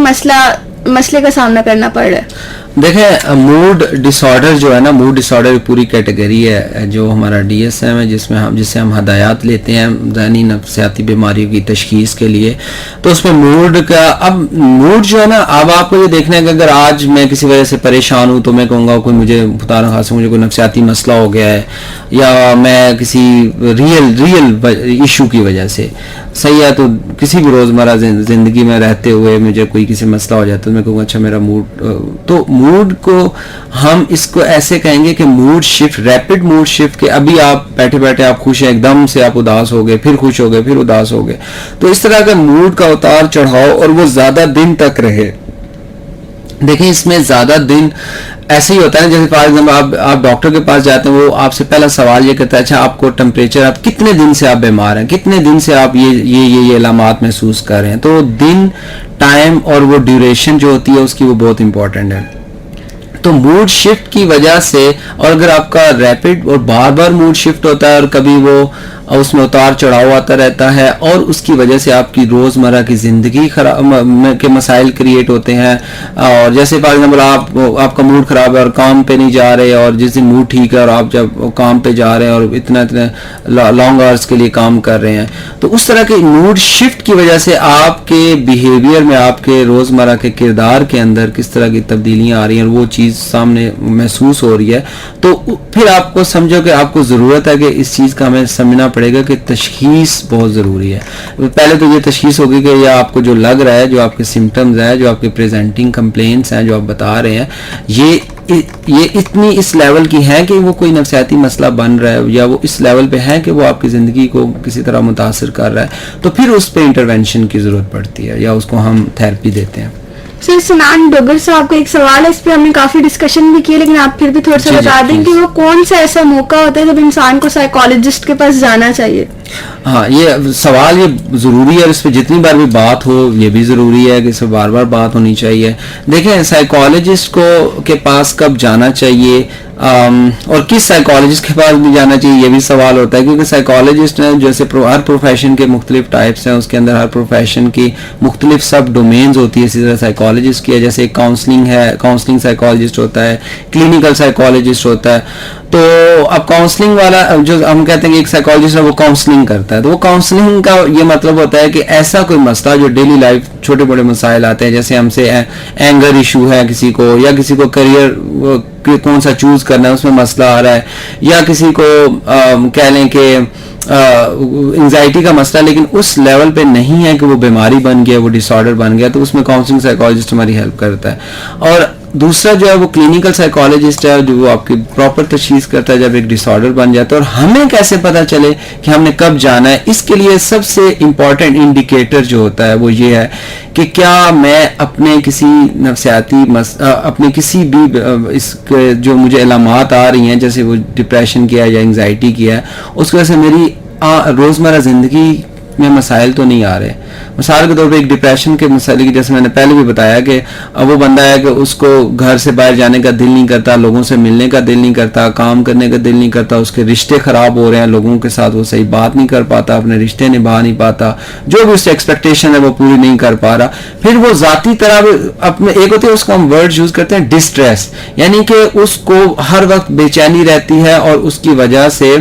مسئلے کا سامنا کرنا پڑ رہا ہے. دیکھیں, موڈ ڈس آرڈر جو ہے نا, موڈ ڈس آرڈر پوری کیٹیگری ہے جو ہمارا DSM ہے, جس سے ہم ہدایات لیتے ہیں ذہنی نفسیاتی بیماریوں کی تشخیص کے لیے. تو اس میں موڈ کا, اب موڈ جو ہے نا, اب آپ کو یہ دیکھنا ہے کہ اگر آج میں کسی وجہ سے پریشان ہوں تو میں کہوں گا کوئی مجھے خدا نہ خاصہ مجھے کوئی نفسیاتی مسئلہ ہو گیا ہے, یا میں کسی ریئل ایشو کی وجہ سے, صحیح ہے, تو کسی بھی روزمرہ زندگی میں رہتے ہوئے مجھے کوئی کسی مسئلہ ہو جاتا ہے, میں کہوں گا اچھا میرا موڈ, تو موڈ کو ہم اس کو ایسے کہیں گے کہ mode shift, rapid mode shift, کہ ابھی آپ بیٹھے آپ خوش ہیں, ایک دم سے آپ اداس ہو گئے, پھر خوش ہو گئے, پھر اداس ہو گئے. تو اس طرح کا موڈ کا اتار چڑھاؤ اور وہ زیادہ دن تک رہے. دیکھیں اس میں زیادہ دن ایسے ہی ہوتا ہے, جیسے فار ایگزامپل آپ ڈاکٹر کے پاس جاتے ہیں, وہ آپ سے پہلا سوال یہ کرتا ہے اچھا آپ کو ٹمپریچر, آپ کتنے دن سے آپ بیمار ہیں, کتنے دن سے آپ یہ علامات محسوس کر رہے ہیں. تو دن, ٹائم اور وہ ڈیوریشن جو ہوتی ہے اس کی وہ بہت امپورٹنٹ ہے. تو موڈ شفٹ کی وجہ سے, اور اگر آپ کا ریپڈ اور بار بار موڈ شفٹ ہوتا ہے اور کبھی وہ اور اس میں اتار چڑھاؤ آتا رہتا ہے, اور اس کی وجہ سے آپ کی روزمرہ کی زندگی کے مسائل کریٹ ہوتے ہیں. اور جیسے فار ایگزامپل آپ کا موڈ خراب ہے اور کام پہ نہیں جا رہے, اور جس دن موڈ ٹھیک ہے اور آپ جب کام پہ جا رہے ہیں اور اتنا لانگ آورس کے لیے کام کر رہے ہیں, تو اس طرح کے موڈ شفٹ کی وجہ سے آپ کے بیہیویئر میں, آپ کے روزمرہ کے کردار کے اندر کس طرح کی تبدیلیاں آ رہی ہیں اور وہ چیز سامنے محسوس ہو رہی ہے. تو پھر آپ کو سمجھو کہ آپ کو ضرورت ہے کہ اس چیز کا ہمیں سمجھنا پڑے گا کہ تشخیص بہت ضروری ہے. پہلے تو یہ تشخیص ہوگی کہ یہ آپ کو جو لگ رہا ہے, جو آپ کے سمٹمز ہیں, جو آپ کے پریزنٹنگ کمپلینٹس ہیں جو آپ بتا رہے ہیں, یہ اتنی اس لیول کی ہیں کہ وہ کوئی نفسیاتی مسئلہ بن رہا ہے, یا وہ اس لیول پہ ہے کہ وہ آپ کی زندگی کو کسی طرح متاثر کر رہا ہے, تو پھر اس پہ انٹرونشن کی ضرورت پڑتی ہے, یا اس کو ہم تھیراپی دیتے ہیں. سر سنان ڈوگر صاحب کا ایک سوال ہے, اس پہ ہم نے کافی ڈسکشن بھی کی, لیکن آپ پھر بھی تھوڑا سا بتا دیں کہ وہ کون سا ایسا موقع ہوتا ہے جب انسان کو سائیکالوجسٹ کے پاس جانا چاہیے. ہاں, یہ سوال یہ ضروری ہے, اور اس پہ جتنی بار بھی بات ہو یہ بھی ضروری ہے کہ اس پہ بار بار بات ہونی چاہیے. دیکھیں, سائیکالوجسٹ کے پاس کب جانا چاہیے اور کس سائیکالوجسٹ کے پاس بھی جانا چاہیے, یہ بھی سوال ہوتا ہے, کیونکہ سائیکالوجسٹ ہیں جیسے ہر پروفیشن کے مختلف ٹائپس ہیں, اس کے اندر ہر پروفیشن کی مختلف سب ڈومینز ہوتی ہے. اسی طرح سائیکالوجسٹ کی ہے, جیسے ایک کاؤنسلنگ ہے, کاؤنسلنگ سائیکالوجسٹ ہوتا ہے, کلینکل سائیکالوجسٹ ہوتا ہے. تو اب کاؤنسلنگ والا جو ہم کہتے ہیں کہ ایک سائیکالوجسٹ ہے وہ کاؤنسلنگ کرتا ہے, تو وہ کاؤنسلنگ کا یہ مطلب ہوتا ہے کہ ایسا کوئی مسئلہ جو ڈیلی لائف چھوٹے بڑے مسائل آتے ہیں, جیسے ہم سے اینگر ایشو ہے کسی کو, یا کسی کو کریئر کون سا چوز کرنا ہے اس میں مسئلہ آ رہا ہے, یا کسی کو کہہ لیں کہ انزائٹی کا مسئلہ لیکن اس لیول پہ نہیں ہے کہ وہ بیماری بن گیا, وہ ڈس آرڈر بن گیا, تو اس میں کاؤنسلنگ سائیکالوجسٹ ہماری ہیلپ کرتا ہے. اور دوسرا جو ہے وہ کلینکل سائیکالوجسٹ ہے, جو وہ آپ کی پراپر تشخیص کرتا ہے جب ایک ڈس آرڈر بن جاتا ہے. اور ہمیں کیسے پتہ چلے کہ ہم نے کب جانا ہے, اس کے لیے سب سے امپورٹنٹ انڈیکیٹر جو ہوتا ہے وہ یہ ہے کہ کیا میں اپنے کسی نفسیاتی اپنے کسی بھی اس کے جو مجھے علامات آ رہی ہیں, جیسے وہ ڈپریشن کی ہے یا انگزائٹی کی ہے, اس کی وجہ سے میری روزمرہ زندگی میں مسائل تو نہیں آ رہے. مثال کے طور پہ ایک ڈپریشن کے مسئلے کی, جیسے میں نے پہلے بھی بتایا کہ وہ بندہ ہے کہ اس کو گھر سے باہر جانے کا دل نہیں کرتا, لوگوں سے ملنے کا دل نہیں کرتا, کام کرنے کا دل نہیں کرتا, اس کے رشتے خراب ہو رہے ہیں, لوگوں کے ساتھ وہ صحیح بات نہیں کر پاتا, اپنے رشتے نبھا نہیں پاتا, جو بھی اس سے ایکسپیکٹیشن ہے وہ پوری نہیں کر پا رہا. پھر وہ ذاتی طرح اپنے ایک ہوتے ہیں, اس کا ہم ورڈ یوز کرتے ہیں ڈسٹریس, یعنی کہ اس کو ہر وقت بے چینی رہتی ہے, اور اس کی وجہ سے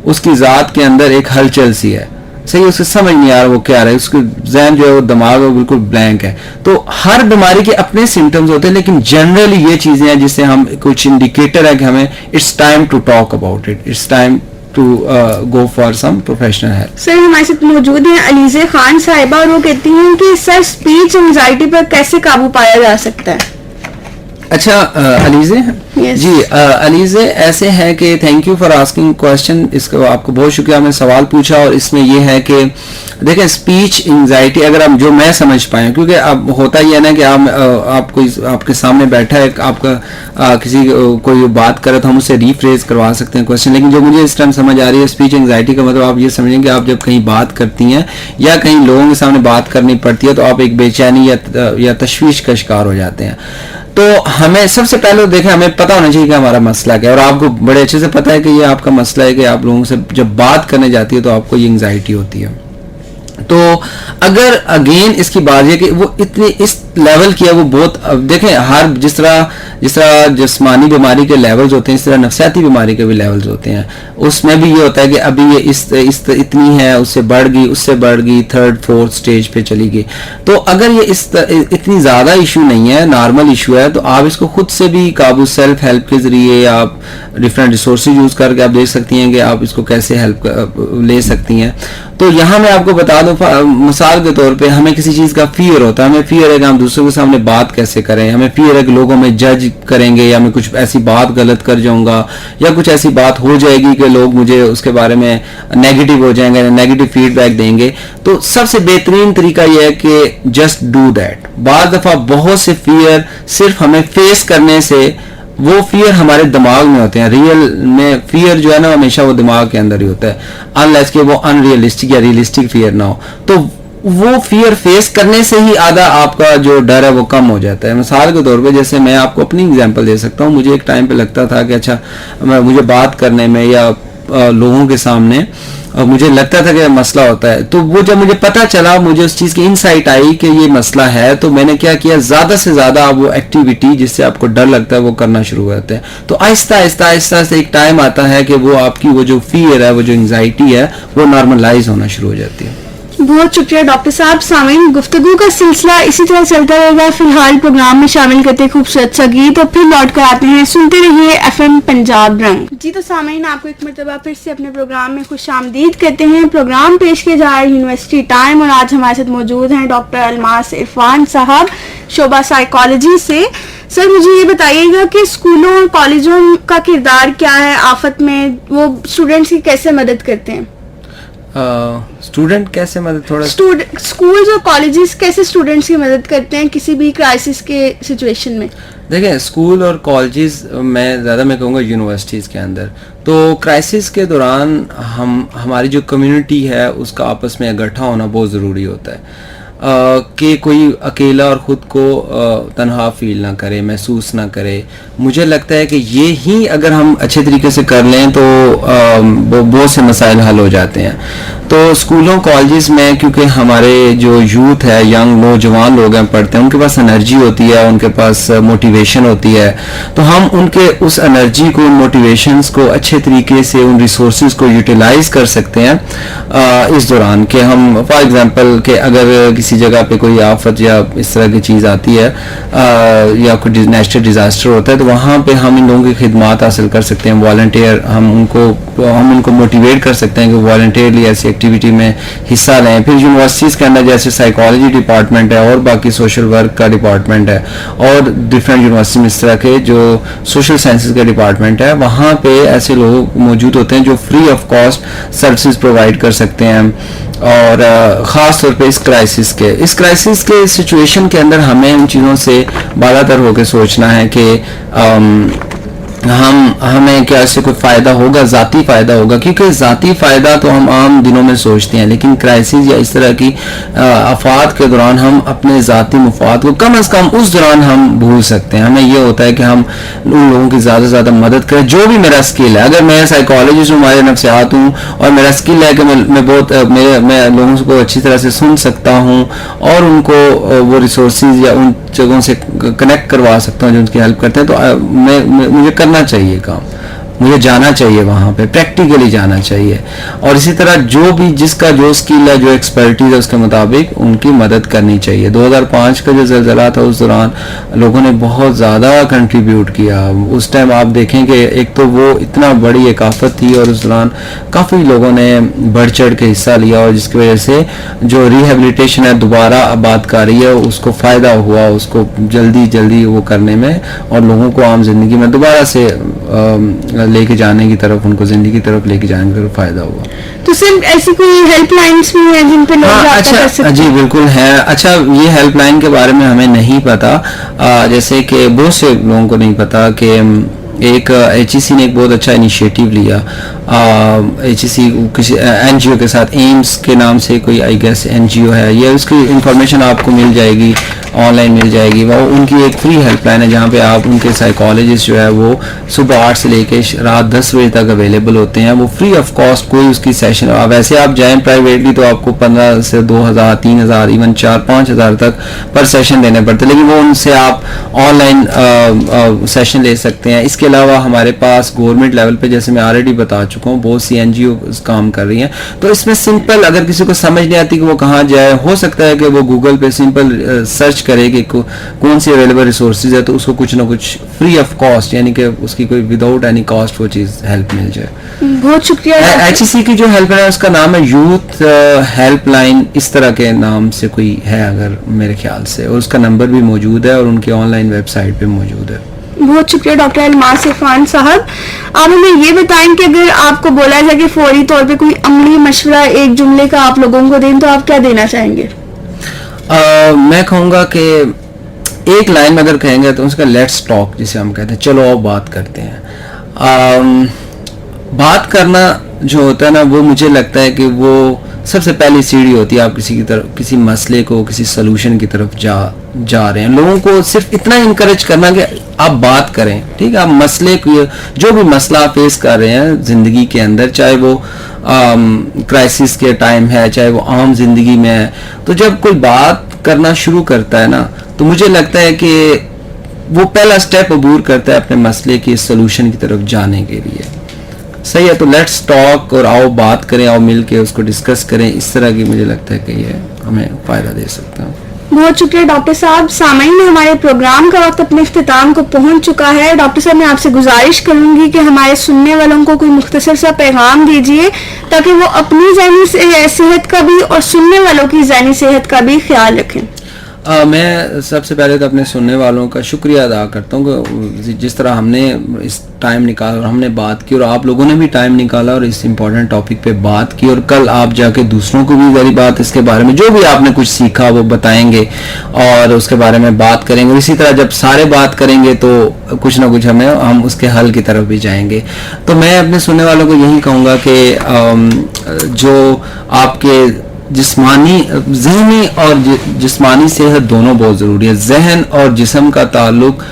اس کی ذات کے اندر ایک ہلچل سی ہے, صحیح اس کو سمجھ نہیں آ رہا وہ کیا رہا ہے, اس کے ذہن جو ہے وہ دماغ ہے وہ بالکل بلینک ہے. تو ہر بیماری کے اپنے سمٹمز ہوتے ہیں, لیکن جنرلی یہ چیزیں ہیں جس سے ہم کچھ انڈیکیٹر ہے کہ ہمیں it's time to talk about it, it's time to go for some professional help. Sir ہمارے ساتھ موجود ہیں علیزہ خان صاحبہ, اور وہ کہتی ہیں کہ سر اسپیچ انگزائٹی پر کیسے قابو پایا جا سکتا ہے. اچھا علیزہ, جی علیزہ ایسے ہے کہ thank you for asking question, اس کو آپ کو بہت شکریہ, آپ نے سوال پوچھا. اور اس میں یہ ہے کہ دیکھیں اسپیچ انگزائٹی اگر ہم جو میں سمجھ پائیں, کیونکہ اب ہوتا ہی ہے نا کہ آپ کوئی آپ کے سامنے بیٹھا ہے, آپ کا کسی کوئی بات کرے تو ہم اسے ریفریز کروا سکتے ہیں کوشچن, لیکن جو مجھے اس ٹائم سمجھ آ رہی ہے اسپیچ انگزائٹی کا مطلب آپ یہ سمجھیں کہ آپ جب کہیں بات کرتی ہیں یا کہیں لوگوں کے سامنے بات کرنی پڑتی ہے تو آپ ایک بے چینی یا تشویش کا شکار ہو جاتے ہیں. تو ہمیں سب سے پہلے دیکھیں, ہمیں پتہ ہونا چاہیے کہ ہمارا مسئلہ کیا ہے, اور آپ کو بڑے اچھے سے پتہ ہے کہ یہ آپ کا مسئلہ ہے کہ آپ لوگوں سے جب بات کرنے جاتی ہے تو آپ کو یہ انگزائٹی ہوتی ہے. تو اگر اگین اس کی بات یہ کہ وہ اتنی اس لیول کی ہے, وہ بہت دیکھیں ہر جس طرح جسمانی بیماری کے لیولز ہوتے ہیں, اس طرح نفسیاتی بیماری کے بھی لیولز ہوتے ہیں. اس میں بھی یہ ہوتا ہے کہ ابھی یہ اس اتنی ہے, اس سے بڑھ گئی, 3rd 4th سٹیج پہ چلی گئی. تو اگر یہ اتنی زیادہ ایشو نہیں ہے, نارمل ایشو ہے, تو آپ اس کو خود سے بھی قابو سیلف ہیلپ کے ذریعے آپ ڈفرینٹ ریسورسز یوز کر کے آپ دیکھ سکتی ہیں کہ آپ اس کو کیسے ہیلپ لے سکتی ہیں. تو یہاں میں آپ کو بتا دوں, مثال کے طور پہ ہمیں کسی چیز کا فیئر ہوتا ہے, ہمیں فیئر ہے کہ ہم دوسروں کے سامنے بات کیسے کریں, ہمیں فیئر ہے کہ لوگوں میں جج کریں گے, یا میں کچھ ایسی بات غلط کر جاؤں گا, یا کچھ ایسی بات ہو جائے گی کہ لوگ مجھے اس کے بارے میں نیگیٹو ہو جائیں گے, نیگیٹو فیڈ بیک دیں گے. تو سب سے بہترین طریقہ یہ ہے کہ جسٹ ڈو دیٹ. بعض دفعہ بہت سے فیئر صرف ہمیں فیس کرنے سے, وہ فیئر ہمارے دماغ میں ہوتے ہیں, ریئل میں فیئر جو ہے نا ہمیشہ وہ دماغ کے اندر ہی ہوتا ہے, انلیس کہ وہ ان ریئلسٹک یا ریئلسٹک فیئر نہ ہو. تو وہ فیئر فیس کرنے سے ہی آدھا آپ کا جو ڈر ہے وہ کم ہو جاتا ہے. مثال کے طور پہ جیسے میں آپ کو اپنی اگزامپل دے سکتا ہوں, مجھے ایک ٹائم پہ لگتا تھا کہ اچھا مجھے بات کرنے میں یا لوگوں کے سامنے مجھے لگتا تھا کہ مسئلہ ہوتا ہے. تو وہ جب مجھے پتہ چلا, مجھے اس چیز کی انسائٹ آئی کہ یہ مسئلہ ہے, تو میں نے کیا کیا, زیادہ سے زیادہ آپ وہ ایکٹیویٹی جس سے آپ کو ڈر لگتا ہے وہ کرنا شروع کرتے ہیں. تو آہستہ آہستہ آہستہ سے ایک ٹائم آتا ہے کہ وہ آپ کی وہ جو فیئر ہے, وہ جو انگزائٹی ہے, وہ نارملائز ہونا شروع ہو جاتی ہے. بہت شکریہ ڈاکٹر صاحب. سامعین, گفتگو کا سلسلہ اسی طرح چلتا رہے گا. فی الحال پروگرام میں شامل کرتے خوبصورت سا گیت, اور پھر لوٹ کر آتے ہیں. سنتے رہیے ایف ایم پنجاب رنگ. جی تو سامعین, آپ کو ایک مرتبہ پھر سے اپنے پروگرام میں خوش آمدید کرتے ہیں. پروگرام پیش کیا جا رہا ہے یونیورسٹی ٹائم, اور آج ہمارے ساتھ موجود ہیں ڈاکٹر الماس عرفان صاحب, شعبہ سائیکالوجی سے. سر, مجھے یہ بتائیے گا کہ اسکولوں اور کالجوں کا کردار کیا ہے آفت میں, وہ اسٹوڈنٹس کی کیسے مدد کرتے ہیں؟ اسٹوڈنٹ کیسے مدد, تھوڑا اسکولز اور کالجز کیسے اسٹوڈنٹس کی مدد کرتے ہیں کسی بھی کرائسس کے سچویشن میں؟ دیکھیں, اسکول اور کالجز میں کہوں گا یونیورسٹیز کے اندر, تو کرائسس کے دوران ہماری جو کمیونٹی ہے اس کا آپس میں اکٹھا ہونا بہت ضروری ہوتا ہے, کہ کوئی اکیلا اور خود کو تنہا فیل نہ کرے, محسوس نہ کرے. مجھے لگتا ہے کہ یہ ہی اگر ہم اچھے طریقے سے کر لیں تو بہت سے مسائل حل ہو جاتے ہیں. تو اسکولوں کالجز میں کیونکہ ہمارے جو یوتھ ہے, ینگ نوجوان لوگ ہیں پڑھتے ہیں, ان کے پاس انرجی ہوتی ہے, ان کے پاس موٹیویشن ہوتی ہے, تو ہم ان کے اس انرجی کو, ان موٹیویشنز کو اچھے طریقے سے, ان ریسورسز کو یوٹیلائز کر سکتے ہیں اس دوران. کہ ہم فار ایگزامپل کہ اگر کسی جگہ پہ کوئی آفت یا اس طرح کی چیز آتی ہے یا کوئی نیچرل ڈیزاسٹر ہوتا ہے, تو وہاں پہ ہم ان لوگوں کی خدمات حاصل کر سکتے ہیں. والنٹیئر ہم ان کو موٹیویٹ کر سکتے ہیں کہ والنٹیئرلی ایسی ایکٹیویٹی میں حصہ لیں. پھر یونیورسٹیز کے اندر جیسے سائیکالوجی ڈپارٹمنٹ ہے, اور باقی سوشل ورک کا ڈپارٹمنٹ ہے, اور ڈفرینٹ یونیورسٹی میں اس طرح کے جو سوشل سائنسز کا ڈپارٹمنٹ ہے, وہاں پہ ایسے لوگ موجود ہوتے ہیں جو free of cost services provide کر سکتے ہیں. اور خاص طور پہ اس کرائسس کے سچویشن کے اندر ہمیں ان چیزوں سے بالاتر ہو کے سوچنا ہے کہ ہمیں کیا اس سے کوئی فائدہ ہوگا, ذاتی فائدہ ہوگا. کیونکہ ذاتی فائدہ تو ہم عام دنوں میں سوچتے ہیں, لیکن کرائسس یا اس طرح کی آفات کے دوران ہم اپنے ذاتی مفاد کو کم از کم اس دوران ہم بھول سکتے ہیں. ہمیں یہ ہوتا ہے کہ ہم ان لوگوں کی زیادہ سے زیادہ مدد کریں. جو بھی میرا اسکل ہے, اگر میں سائیکالوجسٹ ہوں, ماہر نفسیات ہوں, اور میرا اسکل ہے کہ میں لوگوں کو اچھی طرح سے سن سکتا ہوں, اور ان کو وہ ریسورسز یا ان جگہوں سے کنیکٹ کروا سکتا ہوں جو ان کی ہیلپ کرتے ہیں, تو مجھے کرنا چاہیے کام, مجھے جانا چاہیے وہاں پہ, پریکٹیکلی جانا چاہیے. اور اسی طرح جو بھی جس کا جو اسکل ہے, جو ایکسپرٹیز ہے, اس کے مطابق ان کی مدد کرنی چاہیے. 2005 کا جو زلزلہ تھا اس دوران لوگوں نے بہت زیادہ کنٹریبیوٹ کیا. اس ٹائم آپ دیکھیں کہ ایک تو وہ اتنا بڑی ایک آفت تھی, اور اس دوران کافی لوگوں نے بڑھ چڑھ کے حصہ لیا, اور جس کی وجہ سے جو ریہیبلیٹیشن ہے, دوبارہ آباد کاری ہے, اس کو فائدہ ہوا, اس کو جلدی وہ کرنے میں, اور لوگوں کو عام زندگی میں دوبارہ سے لے کے جانے کی طرف, ان کو زندگی کی طرف لے کے جانے کی طرف فائدہ ہوا. تو صرف ایسی کوئی ہیلپ لائنس بھی ہیں جن پہ لوگ رابطہ کر سکتے ہیں؟ جی بالکل ہے. اچھا, یہ ہیلپ لائن کے بارے میں ہمیں نہیں پتا, جیسے کہ بہت سے لوگوں کو نہیں پتا کہ ایک ایچ ای سی نے ایک بہت اچھا انیشیٹو لیا. ایچ ای سی کسی این جی او کے ساتھ, ایمس کے نام سے کوئی آئی گیس این جی او ہے, یہ اس کی انفارمیشن آپ کو مل جائے گی, آن لائن مل جائے گی. وہ ان کی ایک فری ہیلپ لائن ہے جہاں پہ آپ ان کے سائیکالوجسٹ جو ہے وہ صبح 8 سے لے کے رات 10 بجے تک اویلیبل ہوتے ہیں. وہ فری آف کاسٹ, کوئی اس کی سیشن, ویسے آپ جائیں پرائیویٹلی تو آپ کو 15 سے 2000 3000 ایون 4000-5000 تک پر سیشن دینے پڑتے, لیکن وہ ان سے آپ آن لائن سیشن لے سکتے ہیں. اس کے علاوہ ہمارے پاس گورنمنٹ لیول پہ, جیسے میں آلریڈی بتا چکا ہوں, بہت سی این جی او کام کر رہی ہیں. تو اس میں سمپل, اگر کسی کو سمجھ نہیں آتی کہ وہ کہاں جائے, ہو سکتا ہے کہ وہ گوگل پہ سمپل سرچ کرے کہ کون سی اویلیبل ریسورسز ہے, تو اس کو کچھ نہ کچھ فری آف کاسٹ, یعنی کہ اس کی کوئی وداؤٹ اینی کاسٹ وہ چیز ہیلپ مل جائے. بہت شکریہ. ایچ ای سی کی جو ہیلپ لائن ہے اس کا نام ہے یوتھ ہیلپ لائن, اس طرح کے نام سے کوئی ہے اگر میرے خیال سے, اور اس کا نمبر بھی موجود ہے, اور ان کی آن لائن ویب سائٹ پہ موجود ہے. بہت شکریہ ڈاکٹر الماس عرفان صاحب. آپ ہمیں یہ بتائیں کہ اگر آپ کو بولا جائے کہ فوری طور پہ کوئی عملی مشورہ ایک جملے کا آپ لوگوں کو دیں, تو آپ کیا دینا چاہیں گے؟ میں کہوں گا کہ ایک لائن میں اگر کہیں گے تو اس کا لیٹس ٹاک, جسے ہم کہتے ہیں, چلو اب بات کرتے ہیں. بات کرنا جو ہوتا ہے نا, وہ مجھے لگتا ہے کہ وہ سب سے پہلی سیڑھی ہوتی ہے آپ کسی کی طرف, کسی مسئلے کو, کسی سلوشن کی طرف جا رہے ہیں. لوگوں کو صرف اتنا انکریج کرنا کہ آپ بات کریں, ٹھیک ہے, آپ مسئلے کو, جو بھی مسئلہ آپ فیس کر رہے ہیں زندگی کے اندر, چاہے وہ کرائسس کے ٹائم ہے, چاہے وہ عام زندگی میں ہے, تو جب کوئی بات کرنا شروع کرتا ہے نا, تو مجھے لگتا ہے کہ وہ پہلا سٹیپ عبور کرتا ہے اپنے مسئلے کی سلوشن کی طرف جانے کے لیے. صحیح ہے, تو لیٹس ٹاک, اور آؤ بات کریں, آؤ مل کے اس کو ڈسکس کریں. اس طرح کی مجھے لگتا ہے کہ یہ ہمیں فائدہ دے سکتا ہے. بہت شکریہ ڈاکٹر صاحب. سامعین, ہمارے پروگرام کا وقت اپنے اختتام کو پہنچ چکا ہے. ڈاکٹر صاحب, میں آپ سے گزارش کروں گی کہ ہمارے سننے والوں کو کوئی مختصر سا پیغام دیجیے تاکہ وہ اپنی ذہنی صحت کا بھی اور سننے والوں کی ذہنی صحت کا بھی خیال رکھیں. میں سب سے پہلے تو اپنے سننے والوں کا شکریہ ادا کرتا ہوں کہ جس طرح ہم نے اس ٹائم نکالا اور ہم نے بات کی, اور آپ لوگوں نے بھی ٹائم نکالا اور اس امپورٹنٹ ٹاپک پہ بات کی, اور کل آپ جا کے دوسروں کو بھی ذری بات اس کے بارے میں جو بھی آپ نے کچھ سیکھا وہ بتائیں گے اور اس کے بارے میں بات کریں گے. اسی طرح جب سارے بات کریں گے تو کچھ نہ کچھ ہم اس کے حل کی طرف بھی جائیں گے. تو میں اپنے سننے والوں کو یہی کہوں گا کہ جو آپ کے جسمانی, ذہنی اور جسمانی صحت دونوں بہت ضروری ہے. ذہن اور جسم کا تعلق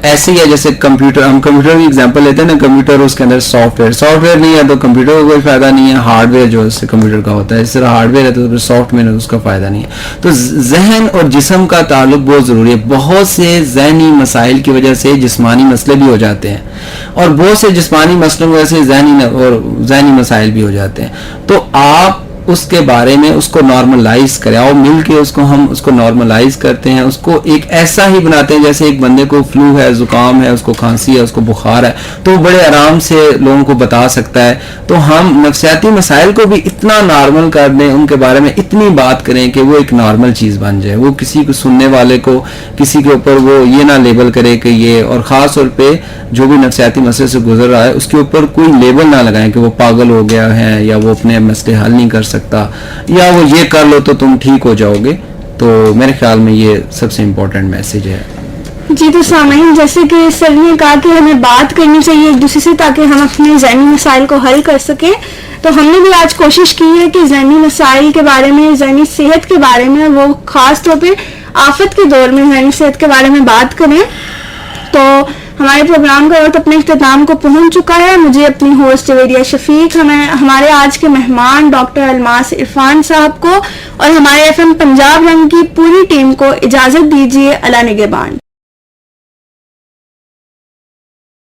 ایسے ہی ہے جیسے کمپیوٹر, ہم کمپیوٹر کی ایگزامپل لیتے ہیں نا, کمپیوٹر اس کے اندر سافٹ ویئر نہیں ہے تو کمپیوٹر کا کوئی فائدہ نہیں ہے, ہارڈ ویئر جو اس سے کمپیوٹر کا ہوتا ہے, اس طرح ہارڈ ویئر ہے تو سافٹ ویئر ہے, اس کا فائدہ نہیں ہے. تو ذہن اور جسم کا تعلق بہت ضروری ہے. بہت سے ذہنی مسائل کی وجہ سے جسمانی مسئلے بھی ہو جاتے ہیں, اور بہت سے جسمانی مسئلوں کی وجہ سے ذہنی مسائل بھی ہو جاتے ہیں. تو آپ اس کے بارے میں اس کو نارملائز کریں, آؤ مل کے ہم اس کو نارملائز کرتے ہیں, اس کو ایک ایسا ہی بناتے ہیں جیسے ایک بندے کو فلو ہے, زکام ہے, اس کو کھانسی ہے, اس کو بخار ہے, تو وہ بڑے آرام سے لوگوں کو بتا سکتا ہے. تو ہم نفسیاتی مسائل کو بھی اتنا نارمل کر دیں, ان کے بارے میں اتنی بات کریں کہ وہ ایک نارمل چیز بن جائے. وہ کسی کو سننے والے کو کسی کے اوپر وہ یہ نہ لیبل کرے کہ یہ, اور خاص طور پہ جو بھی نفسیاتی مسئلے سے گزر رہا ہے اس کے اوپر کوئی لیبل نہ لگائیں کہ وہ پاگل ہو گیا ہے, یا وہ اپنے مسئلے حل نہیں کر سکتا, یا وہ یہ کر لو تو تم ٹھیک ہو جاؤ گے. تو میرے خیال میں یہ سب سے امپورٹنٹ میسج ہے. جی, تو سامعین, جیسے کہ سر نے کہا کہ ہمیں بات کرنی چاہیے ایک دوسرے سے تاکہ ہم اپنے ذہنی مسائل کو حل کر سکیں, تو ہم نے بھی آج کوشش کی ہے کہ ذہنی مسائل کے بارے میں, ذہنی صحت کے بارے میں, وہ خاص طور پہ آفت کے دور میں ذہنی صحت کے بارے میں بات کریں. تو ہمارے پروگرام کا وقت اپنے اختتام کو پہنچ چکا ہے. مجھے اپنی ہوسٹ ویدیا شفیق, ہمارے آج کے مہمان ڈاکٹر الماس عرفان صاحب کو اور ہمارے FM پنجاب رنگ کی پوری ٹیم کو اجازت دیجیے. اللہ نگہبان.